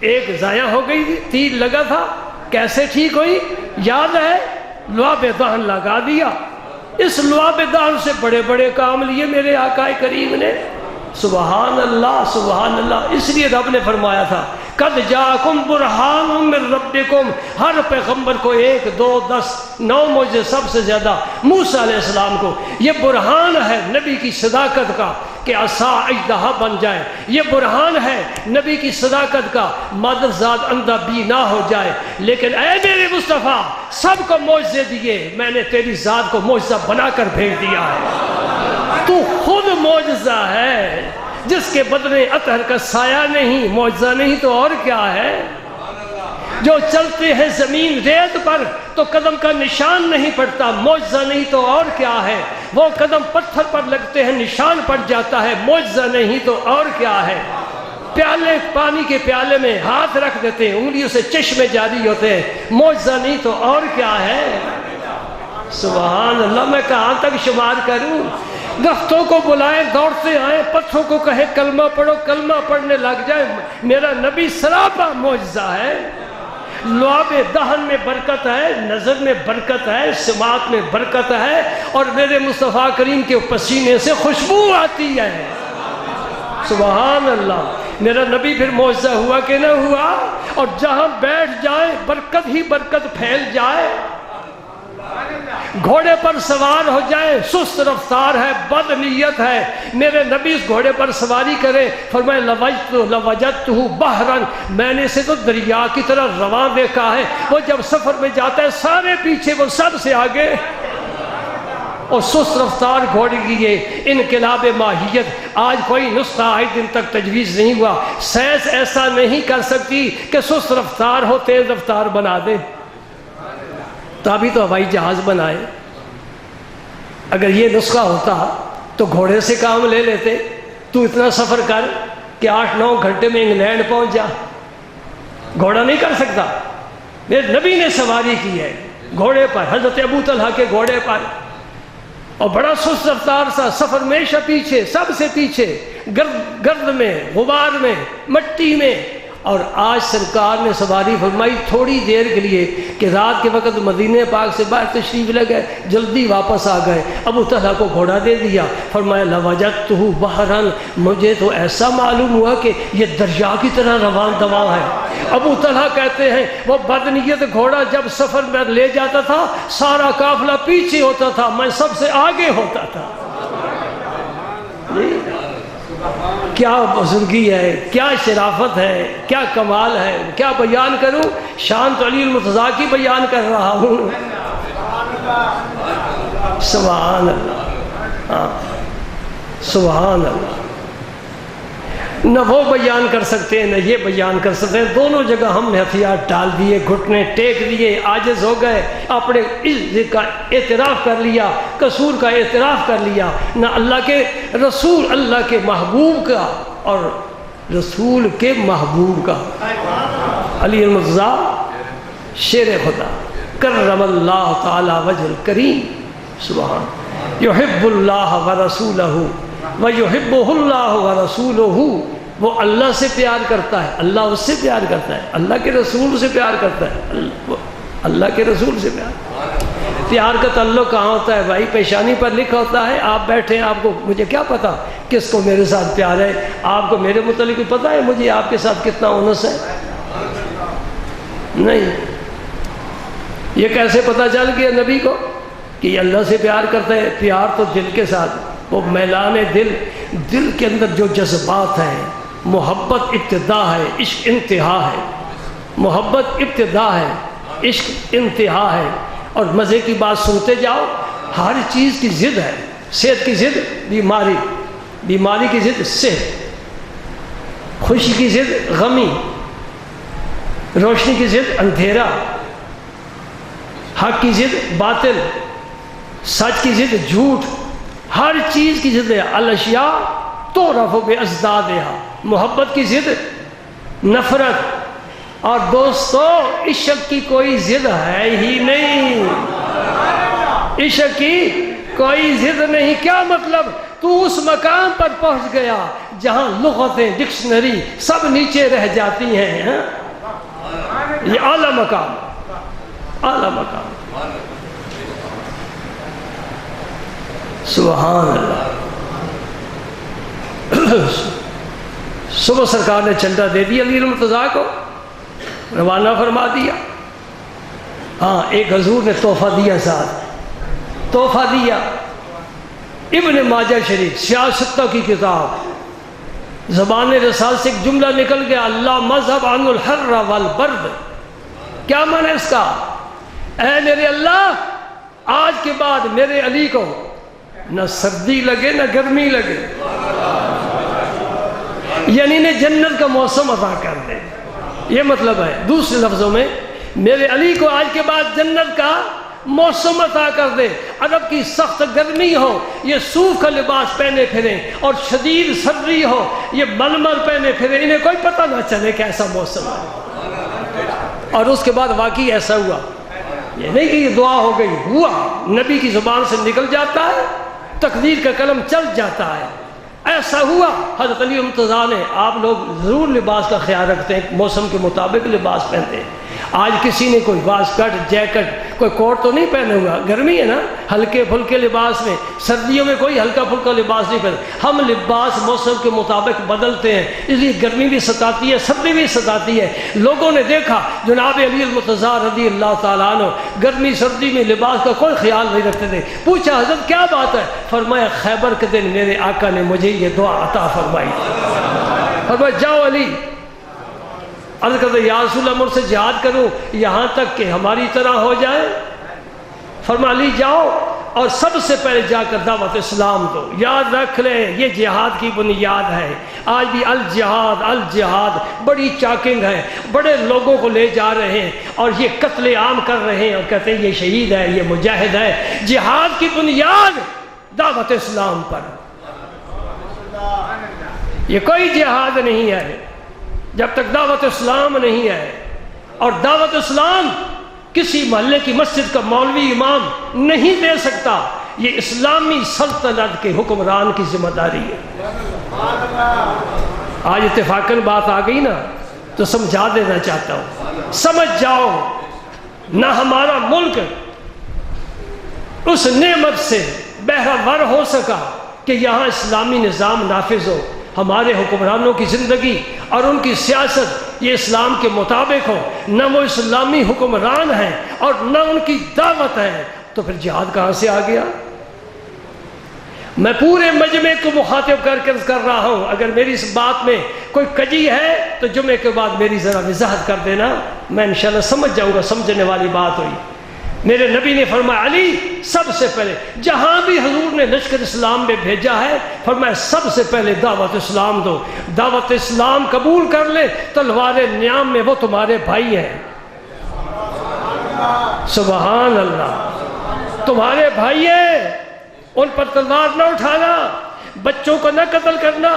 ایک ضائع ہو گئی تھی، تیر لگا تھا، کیسے ٹھیک ہوئی؟ یاد ہے؟ لعاب دہن لگا دیا، اس لعاب دہن سے بڑے بڑے کام لیے میرے آقا کریم نے، سبحان اللہ سبحان اللہ۔ اس لیے رب نے فرمایا تھا قد جاءکم برہان من ربکم، ہر پیغمبر کو 1 2 10 9 معجزے، سب سے زیادہ موسیٰ علیہ السلام کو یہ برہان ہے نبی کی صداقت کا کہ عصا اژدہا بن جائے، یہ برہان ہے نبی کی صداقت کا مادرزاد اندھا بینا ہو جائے، لیکن اے میرے مصطفیٰ سب کو معجزے دیے، میں نے تیری ذات کو معجزہ بنا کر بھیج دیا ہے، تو خود معجزہ ہے، جس کے بدلے اطہر کا سایہ نہیں، معجزہ نہیں تو اور کیا ہے؟ جو چلتے ہیں زمین ریت پر تو قدم کا نشان نہیں پڑتا، معجزہ نہیں تو اور کیا ہے؟ وہ قدم پتھر پر لگتے ہیں نشان پڑ جاتا ہے، معجزہ نہیں تو اور کیا ہے؟ پیالے، پانی کے پیالے میں ہاتھ رکھ دیتے ہیں، انگلیوں سے چشمے جاری ہوتے ہیں، معجزہ نہیں تو اور کیا ہے؟ سبحان اللہ۔ میں کہاں تک شمار کروں؟ درختوں کو بلائیں دوڑتے آئیں، پتھروں کو کہے کلمہ پڑھو، کلمہ پڑھنے لگ جائے، میرا نبی سراپا معجزہ ہے۔ لعاب دہن میں برکت ہے، نظر میں برکت ہے، سماعت میں برکت ہے، اور میرے مصطفیٰ کریم کے پسینے سے خوشبو آتی ہے، سبحان اللہ۔ میرا نبی پھر معجزہ ہوا کہ نہ ہوا؟ اور جہاں بیٹھ جائے برکت ہی برکت پھیل جائے، گھوڑے پر سوار ہو جائے، سست رفتار ہے، بد نیت ہے، میرے نبی اس گھوڑے پر سواری کرے، فرمائے لوجدتہ بحرن، میں نے اسے تو دریا کی طرح رواں دیکھا ہے، وہ جب سفر میں جاتا ہے سارے پیچھے، وہ سب سے آگے، اور سست رفتار گھوڑے کی یہ انقلاب ماہیت آج کوئی نسخہ آج دن تک تجویز نہیں ہوا، سائنس ایسا نہیں کر سکتی کہ سست رفتار ہو تیز رفتار بنا دے، تبھی تو ہوائی جہاز بنائے، اگر یہ نسخہ ہوتا تو گھوڑے سے کام لے لیتے. تو اتنا سفر کر کہ 8-9 گھنٹے میں انگلینڈ پہنچ جا. گھوڑا نہیں کر سکتا. میرے نبی نے سواری کی ہے گھوڑے پر، حضرت ابو طلحہ کے گھوڑے پر، اور بڑا سست رفتار سا سفر، ہمیشہ پیچھے، سب سے پیچھے، گرد میں، غبار میں، مٹی میں. اور آج سرکار نے سواری فرمائی تھوڑی دیر کے لیے کہ رات کے وقت مدینہ پاک سے باہر تشریف لے گئے، جلدی واپس آ گئے. ابو طلحہ کو گھوڑا دے دیا، فرمایا لوجدتہ بحرا، مجھے تو ایسا معلوم ہوا کہ یہ دریا کی طرح روان دواں ہے. ابو طلحہ کہتے ہیں وہ بدنیت گھوڑا جب سفر میں لے جاتا تھا سارا قافلہ پیچھے ہوتا تھا، میں سب سے آگے ہوتا تھا. کیا بزرگی ہے، کیا شرافت ہے، کیا کمال ہے، کیا بیان کروں. شان تو علی المرتضیٰ کی بیان کر رہا ہوں. سبحان اللہ. ہاں سبحان اللہ. نہ وہ بیان کر سکتے ہیں نہ یہ بیان کر سکتے ہیں. دونوں جگہ ہم نے ہتھیار ڈال دیے، گھٹنے ٹیک دیے، عاجز ہو گئے، اپنے عزت کا اعتراف کر لیا، قصور کا اعتراف کر لیا. نہ اللہ کے رسول، اللہ کے محبوب کا اور رسول کے محبوب کا. علی المرتضیٰ شیر خدا کرم اللہ تعالی وجہ الکریم. سبحان. یحب اللہ ورسولہ وَيُحِبُّهُ اللَّهُ وَرَسُولُهُ. وہ اللہ سے پیار کرتا ہے، اللہ اس سے پیار کرتا ہے، اللہ کے رسول سے پیار کرتا ہے، اللہ کے رسول سے پیار کا تعلق کہاں ہوتا ہے بھائی؟ پیشانی پر لکھا ہوتا ہے. آپ بیٹھے ہیں، آپ کو مجھے کیا پتا کس کو میرے ساتھ پیار ہے؟ آپ کو میرے متعلق پتا ہے مجھے آپ کے ساتھ کتنا انس ہے؟ نہیں. یہ کیسے پتا چل گیا نبی کو کہ یہ اللہ سے پیار کرتا ہے؟ پیار تو دل کے ساتھ، وہ میلان دل کے اندر جو جذبات ہیں. محبت ابتدا ہے، عشق انتہا ہے. محبت ابتدا ہے، عشق انتہا ہے. اور مزے کی بات سنتے جاؤ، ہر چیز کی ضد ہے. صحت کی ضد بیماری، بیماری کی ضد صحت، خوشی کی ضد غمی، روشنی کی ضد اندھیرا، حق کی ضد باطل، سچ کی ضد جھوٹ. ہر چیز کی ضد ہے. الاشیاء تعرف بازدادها. محبت کی ضد نفرت. اور دوستو عشق کی کوئی ضد ہے ہی نہیں. عشق کی کوئی ضد نہیں. کیا مطلب؟ تو اس مقام پر پہنچ گیا جہاں لغتیں، ڈکشنری سب نیچے رہ جاتی ہیں. یہ اعلیٰ مقام، اعلیٰ مقام. سبحان اللہ. صبح سرکار نے چندہ دے دیا علی المرتضیٰ کو، روانہ فرما دیا. ہاں ایک حضور نے تحفہ دیا، ساتھ تحفہ دیا. ابن ماجہ شریف سیاستوں کی کتاب، زبان رسال سے ایک جملہ نکل گیا، اللہ مذہب عن الحر والبرد. کیا معنی ہے اس کا؟ اے میرے اللہ، آج کے بعد میرے علی کو نہ سردی لگے نہ گرمی لگے، یعنی انہیں جنت کا موسم عطا کر دے. یہ مطلب ہے. دوسرے لفظوں میں میرے علی کو آج کے بعد جنت کا موسم عطا کر دے. عرب کی سخت گرمی ہو یہ صوف کا لباس پہنے پھریں، اور شدید سردی ہو یہ ململ پہنے پھریں، انہیں کوئی پتہ نہ چلے کہ ایسا موسم ہے. اور اس کے بعد واقعی ایسا ہوا. یہ نہیں کہ یہ دعا ہو گئی، ہوا. نبی کی زبان سے نکل جاتا ہے، تقدیر کا قلم چل جاتا ہے. ایسا ہوا. حضرت علی المرتضیٰ نے، آپ لوگ ضرور لباس کا خیال رکھتے ہیں، موسم کے مطابق لباس پہنتے ہیں. آج کسی نے کوئی واسکٹ، جیکٹ، کوئی کوٹ تو نہیں پہنے ہوا، گرمی ہے نا، ہلکے پھلکے لباس میں. سردیوں میں کوئی ہلکا پھلکا لباس نہیں پہنتے. ہم لباس موسم کے مطابق بدلتے ہیں، اس لیے گرمی بھی ستاتی ہے، سردی بھی ستاتی ہے. لوگوں نے دیکھا جناب علی المرتضیٰ رضی اللہ تعالیٰ عنہ گرمی سردی میں لباس کا کوئی خیال نہیں رکھتے تھے. پوچھا حضرت کیا بات ہے؟ فرمایا خیبر کے دن میرے آقا نے مجھے یہ دعا عطا فرمائی. فرمایا جاؤ علی. عرض کرتے یا رسول اللہ مجھ سے جہاد کروں یہاں تک کہ ہماری طرح ہو جائے؟ فرمایا علی جاؤ اور سب سے پہلے جا کر دعوت اسلام دو. یاد رکھ لیں یہ جہاد کی بنیاد ہے. آج بھی الجہاد الجہاد بڑی چاکنگ ہے، بڑے لوگوں کو لے جا رہے ہیں اور یہ قتل عام کر رہے ہیں اور کہتے ہیں یہ شہید ہے، یہ مجاہد ہے. جہاد کی بنیاد دعوت اسلام پر. یہ کوئی جہاد نہیں ہے جب تک دعوت اسلام نہیں ہے. اور دعوت اسلام کسی محلے کی مسجد کا مولوی امام نہیں دے سکتا. یہ اسلامی سلطنت کے حکمران کی ذمہ داری ہے. آج اتفاقاً بات آ گئی نا تو سمجھا دینا چاہتا ہوں. سمجھ جاؤ نہ ہمارا ملک اس نعمت سے بہرہ ور ہو سکا کہ یہاں اسلامی نظام نافذ ہو. ہمارے حکمرانوں کی زندگی اور ان کی سیاست یہ اسلام کے مطابق ہو. نہ وہ اسلامی حکمران ہیں اور نہ ان کی دعوت ہے تو پھر جہاد کہاں سے آ گیا؟ میں پورے مجمع کو مخاطب کر رہا ہوں. اگر میری اس بات میں کوئی کجی ہے تو جمعے کے بعد میری ذرا وضاحت کر دینا, میں انشاءاللہ سمجھ جاؤں گا. سمجھنے والی بات ہوئی. میرے نبی نے فرمایا علی سب سے پہلے جہاں بھی حضور نے لشکر اسلام میں بھیجا ہے فرمایا سب سے پہلے دعوت اسلام دو. دعوت اسلام قبول کر لے تلوار نیام میں وہ تمہارے بھائی ہیں. سبحان اللہ, تمہارے بھائی ہیں, ان پر تلوار نہ اٹھانا, بچوں کو نہ قتل کرنا,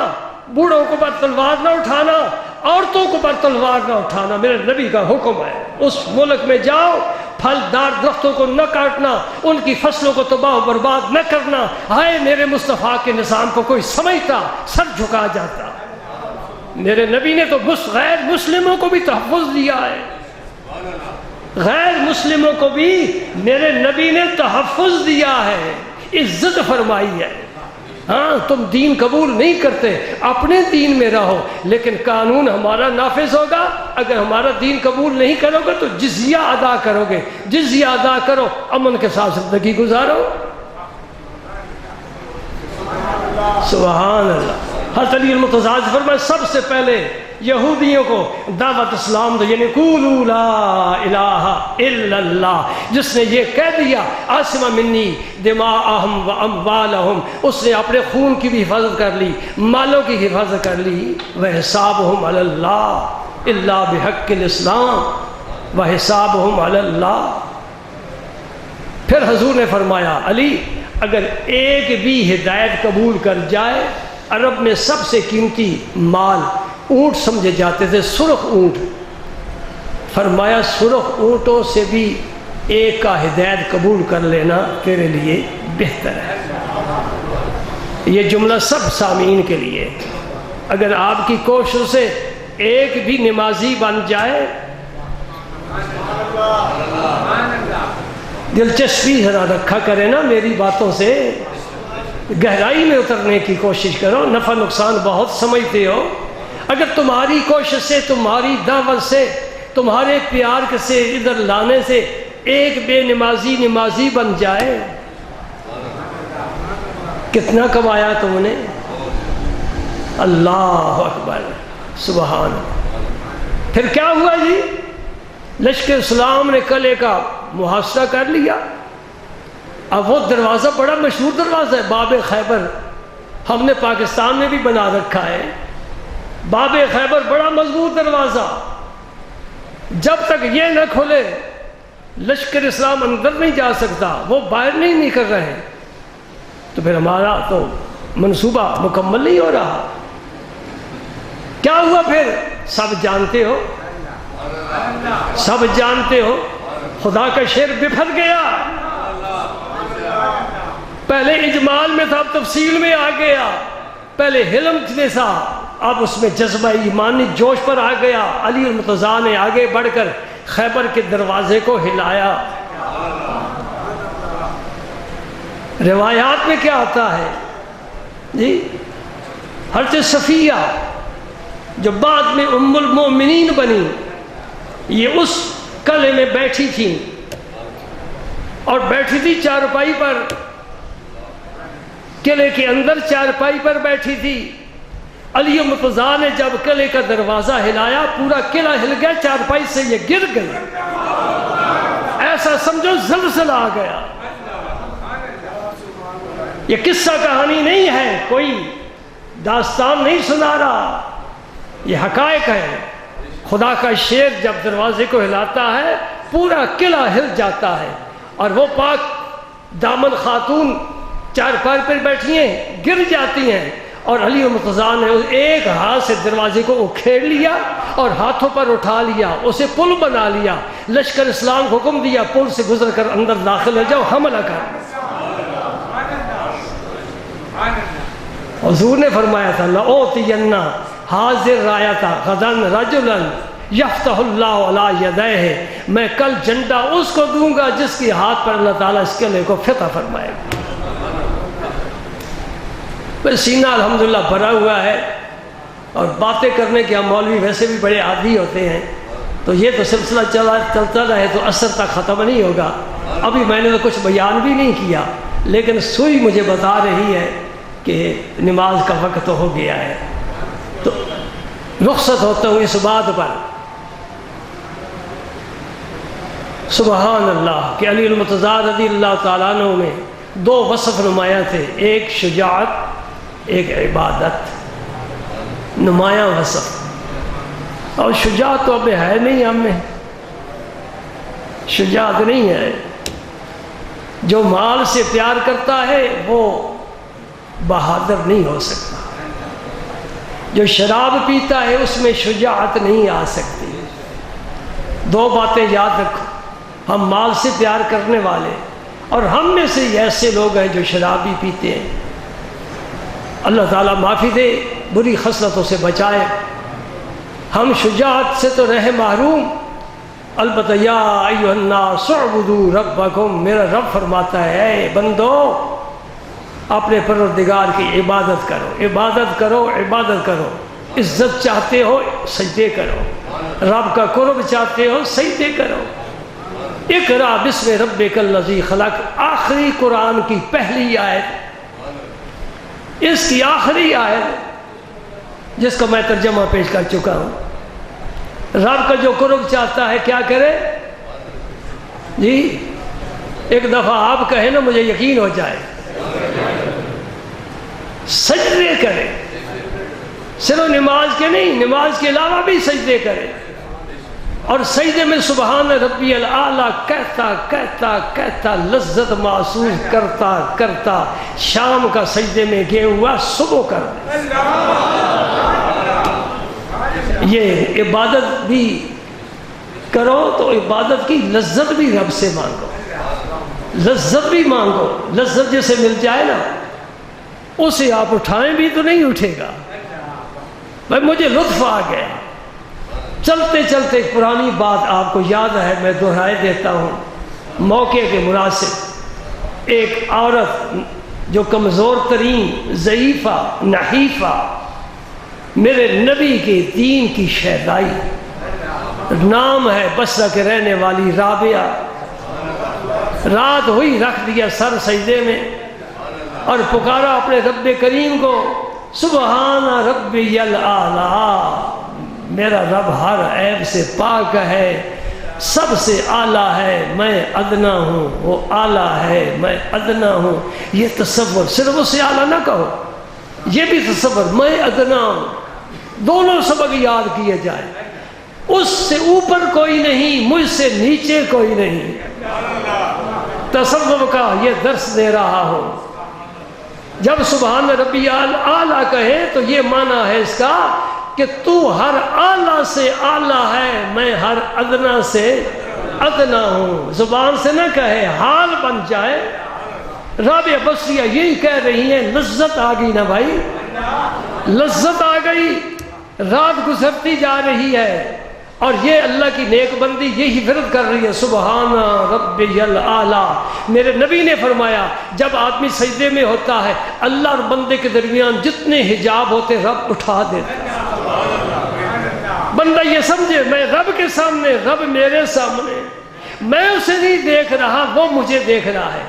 بوڑھوں کو پر تلوار نہ اٹھانا, عورتوں کو پر تلوار نہ اٹھانا. میرے نبی کا حکم ہے. اس ملک میں جاؤ, پھلدار درختوں کو نہ کاٹنا, ان کی فصلوں کو تباہ و برباد نہ کرنا. ہائے میرے مصطفیٰ کے نظام کو کوئی سمجھتا سر جھکا جاتا. میرے نبی نے تو غیر مسلموں کو بھی تحفظ دیا ہے. غیر مسلموں کو بھی میرے نبی نے تحفظ دیا ہے, عزت فرمائی ہے. ہاں تم دین قبول نہیں کرتے, اپنے دین میں رہو, لیکن قانون ہمارا نافذ ہوگا. اگر ہمارا دین قبول نہیں کرو گے تو جزیہ ادا کرو گے. جزیہ ادا کرو, امن کے ساتھ زندگی گزارو. سبحان اللہ. حضرت علی المتزاد فرمائے سب سے پہلے یہودیوں کو دعوت اسلام دو, یعنی قولوا لا الہ الا اللہ. جس نے یہ کہہ دیا عاصم منی دماءہم و اموالہم, اس نے اپنے خون کی بھی حفاظت کر لی, مالوں کی حفاظت کر لی. وحسابہم علی اللہ الا بحق الاسلام وحسابہم علی اللہ. پھر حضور نے فرمایا علی اگر ایک بھی ہدایت قبول کر جائے, عرب میں سب سے قیمتی مال اونٹ سمجھے جاتے تھے, سرخ اونٹ. فرمایا سرخ اونٹوں سے بھی ایک کا ہدایت قبول کر لینا تیرے لیے بہتر ہے. یہ جملہ سب سامعین کے لیے. اگر آپ کی کوشش سے ایک بھی نمازی بن جائے, دلچسپی ذرا رکھا کرے نا میری باتوں سے, گہرائی میں اترنے کی کوشش کرو. نفع نقصان بہت سمجھتے ہو. اگر تمہاری کوشش سے, تمہاری دعوت سے, تمہارے پیار سے ادھر لانے سے ایک بے نمازی بن جائے, کتنا کمایا تم نے. اللہ اکبر, سبحان. پھر کیا ہوا جی؟ لشکر اسلام نے قلعے کا محاصرہ کر لیا. اب وہ دروازہ بڑا مشہور دروازہ ہے, باب خیبر. ہم نے پاکستان میں بھی بنا رکھا ہے. باب خیبر بڑا مضبوط دروازہ. جب تک یہ نہ کھولے لشکر اسلام اندر نہیں جا سکتا, وہ باہر نہیں نکل رہے, تو پھر ہمارا تو منصوبہ مکمل نہیں ہو رہا. کیا ہوا پھر سب جانتے ہو, سب جانتے ہو. خدا کا شعر بفر گیا. پہلے اجمال میں تھا, اب تفصیل میں آ گیا. پہلے حلم میں تھا, اب اس میں جذبہ ایمانی جوش پر آ گیا. علی المرتضیٰ نے آگے بڑھ کر خیبر کے دروازے کو ہلایا. روایات میں کیا آتا ہے جی, حضرت صفیہ جو بعد میں ام المؤمنین بنی, یہ اس قلعے میں بیٹھی تھی, اور بیٹھی تھی چارپائی پر, قلعے کے اندر چارپائی پر بیٹھی تھی. علی مرتضیٰ نے جب قلعے کا دروازہ ہلایا, پورا قلعہ ہل گیا, چارپائی سے یہ گر گئی. ایسا سمجھو زلزلہ آ گیا. یہ قصہ کہانی نہیں ہے, کوئی داستان نہیں سنا رہا, یہ حقائق ہے. خدا کا شعر جب دروازے کو ہلاتا ہے پورا قلعہ ہل جاتا ہے, اور وہ پاک دامن خاتون چارپائی پر بیٹھی ہیں، گر جاتی ہیں، اور علی مرتضیٰ نے ایک ہاتھ سے دروازے کو اکھیڑ لیا اور ہاتھوں پر اٹھا لیا، اسے پل بنا لیا، لشکر اسلام کو حکم دیا پل سے گزر کر اندر داخل ہو جاؤ، حملہ کر۔ حضور نے فرمایا تھا لَأُعْطِيَنَّ حاضر رایتا غدن رجلا یفتح اللہ علی یدیہ، میں کل جھنڈا اس کو دوں گا جس کی ہاتھ پر اللہ تعالیٰ اس قلعے کو فتح فرمائے گا۔ بس سینہ الحمدللہ بھرا ہوا ہے، اور باتیں کرنے کے ہم مولوی ویسے بھی بڑے عادی ہوتے ہیں، تو یہ تو سلسلہ چلتا رہے تو اثر تک ختم نہیں ہوگا۔ ابھی میں نے تو کچھ بیان بھی نہیں کیا، لیکن سوئی مجھے بتا رہی ہے کہ نماز کا وقت ہو گیا ہے، تو رخصت ہوتا ہوں اس بات پر۔ سبحان اللہ کہ علی المرتضیٰ رضی اللہ تعالیٰ عنہ میں دو وصف نمایاں تھے، ایک شجاعت، ایک عبادت، نمایاں وصف۔ اور شجاعت تو اب ہے نہیں ہم میں، شجاعت نہیں ہے۔ جو مال سے پیار کرتا ہے وہ بہادر نہیں ہو سکتا، جو شراب پیتا ہے اس میں شجاعت نہیں آ سکتی۔ دو باتیں یاد رکھو، ہم مال سے پیار کرنے والے، اور ہم میں سے ایسے لوگ ہیں جو شراب بھی پیتے ہیں۔ اللہ تعالیٰ معافی دے، بری خصلتوں سے بچائے۔ ہم شجاعت سے تو رہے محروم، البتہ یا ایھا الناس اعبدوا ربکم، میرا رب فرماتا ہے اے بندو اپنے پروردگار کی عبادت کرو، عبادت کرو، عبادت کرو۔ عزت چاہتے ہو سجدے کرو، رب کا قرب چاہتے ہو سجدے کرو۔ اقرا بسم ربک الذی خلق، آخری قرآن کی پہلی آیت، اس کی آخری آیت جس کو میں ترجمہ پیش کر چکا ہوں۔ رب کا جو قرب چاہتا ہے کیا کرے جی؟ ایک دفعہ آپ کہیں نا مجھے یقین ہو جائے، سجدے کرے، صرف نماز کے نہیں، نماز کے علاوہ بھی سجدے کرے، اور سجدے میں سبحان ربی الاعلیٰ کہتا کہتا کہتا لذت محسوس کرتا کرتا شام کا سجدے میں گئے ہوا صبح کر دے۔ یہ عبادت بھی کرو تو عبادت کی لذت بھی رب سے مانگو، لذت بھی مانگو۔ لذت جسے مل جائے نا اسے آپ اٹھائیں بھی تو نہیں اٹھے گا۔ بھائی مجھے لطف آ گیا، چلتے چلتے ایک پرانی بات آپ کو یاد ہے، میں دہرائے دیتا ہوں موقع کے مناسب۔ ایک عورت جو کمزور ترین، ضعیفہ، نحیفہ، میرے نبی کے دین کی شہدائی، نام ہے بصرہ کے رہنے والی رابعہ، رات ہوئی رکھ دیا سر سجدے میں اور پکارا اپنے رب کریم کو، سبحان ربی الاعلیٰ، میرا رب ہر عیب سے پاک ہے، سب سے اعلیٰ ہے، میں ادنا ہوں، وہ اعلیٰ ہے، میں ادنا ہوں۔ یہ تصور، صرف اس سے اعلیٰ نہ کہو، یہ بھی تصور، میں ادنا ہوں، دونوں سبق یاد کیے جائیں۔ اس سے اوپر کوئی نہیں، مجھ سے نیچے کوئی نہیں۔ تصور کا یہ درس دے رہا ہوں۔ جب سبحان ربی اعلیٰ کہے تو یہ معنی ہے اس کا کہ تو ہر اعلیٰ سے اعلیٰ ہے، میں ہر ادنا سے ادنا ہوں۔ زبان سے نہ کہے، حال بن جائے۔ رابعہ بصریہ یہی کہہ رہی ہیں، لذت آ گئی نا بھائی، لذت آ گئی، رات گزرتی جا رہی ہے، اور یہ اللہ کی نیک بندی یہی ورد کر رہی ہے، سبحان ربی الاعلیٰ۔ میرے نبی نے فرمایا جب آدمی سجدے میں ہوتا ہے اللہ اور بندے کے درمیان جتنے حجاب ہوتے رب اٹھا دیتا ہے۔ بندہ یہ سمجھے میں رب کے سامنے، رب میرے سامنے، میں اسے نہیں دیکھ رہا، وہ مجھے دیکھ رہا ہے۔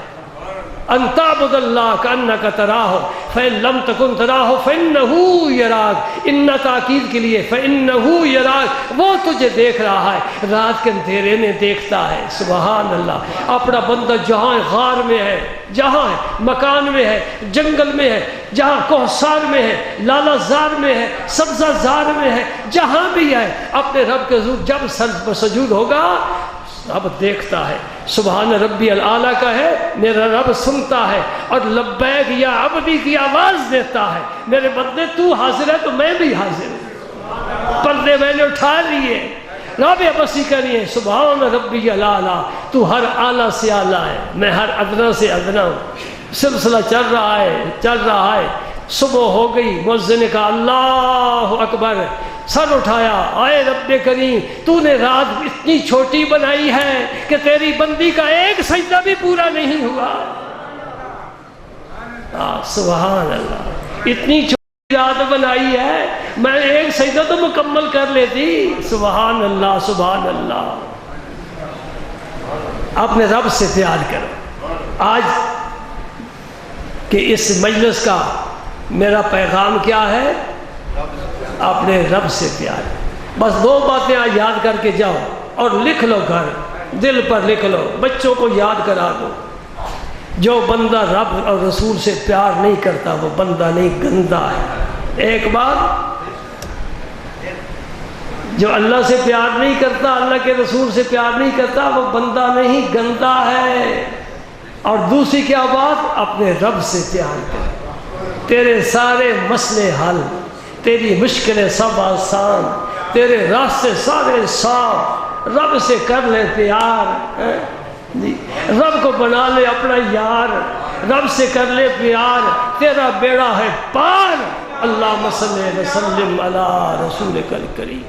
ان تعبد اللہ کأنک تراہ فإن لم تکن تراہ فإنہ یراک، ان تاکید کے لیے فإنہ یراک، وہ تجھے دیکھ رہا ہے، رات کے اندھیرے میں دیکھتا ہے۔ سبحان اللہ۔ اپنا بندہ جہاں غار میں ہے، جہاں ہے مکان میں ہے، جنگل میں ہے، جہاں کوہسار میں ہے، لالا زار میں ہے، سبزہ زار میں ہے، جہاں بھی ہے، اپنے رب کے حضور جب سر پر سجود ہوگا رب دیکھتا ہے. سبحان ربی الاعلیٰ کا ہے میرا رب سنتا ہے اور لبیک یا عبدی کی آواز دیتا ہے. میرے بندے تو حاضر ہے تو میں بھی حاضر ہوں. پردے میں نے اٹھا لیے. رابع بسی کریے سبحان ربی الاعلیٰ. تو ہر اعلیٰ سے اعلیٰ ہے, میں ہر ادنا سے ادنا ہوں. سلسلہ چل رہا ہے. صبح ہو گئی, مؤذن نے کہا اللہ اکبر. سر اٹھایا, آئے رب کریم تو نے رات اتنی چھوٹی بنائی ہے کہ تیری بندی کا ایک سجدہ بھی پورا نہیں ہوا. سبحان اللہ, اتنی چھوٹی رات بنائی ہے, میں ایک سجدہ تو مکمل کر لیتی. سبحان اللہ سبحان اللہ. اپنے رب سے پیار کرو. آج کہ اس مجلس کا میرا پیغام کیا ہے؟ اپنے رب سے پیار. بس 2 باتیں آج یاد کر کے جاؤ اور لکھ لو, گھر دل پر لکھ لو, بچوں کو یاد کرا دو. جو بندہ رب اور رسول سے پیار نہیں کرتا وہ بندہ نہیں, گندا ہے. ایک بات, جو اللہ سے پیار نہیں کرتا, اللہ کے رسول سے پیار نہیں کرتا, وہ بندہ نہیں, گندا ہے. اور دوسری کیا بات؟ اپنے رب سے پیار کر. تیرے سارے مسئلے حل, تیری مشکلیں سب آسان, تیرے راستے سارے صاف. رب سے کر لے پیار, رب کو بنا لے اپنا یار. رب سے کر لے پیار, تیرا بیڑا ہے پار. اللہم صلی وسلم علی رسولک الکریم.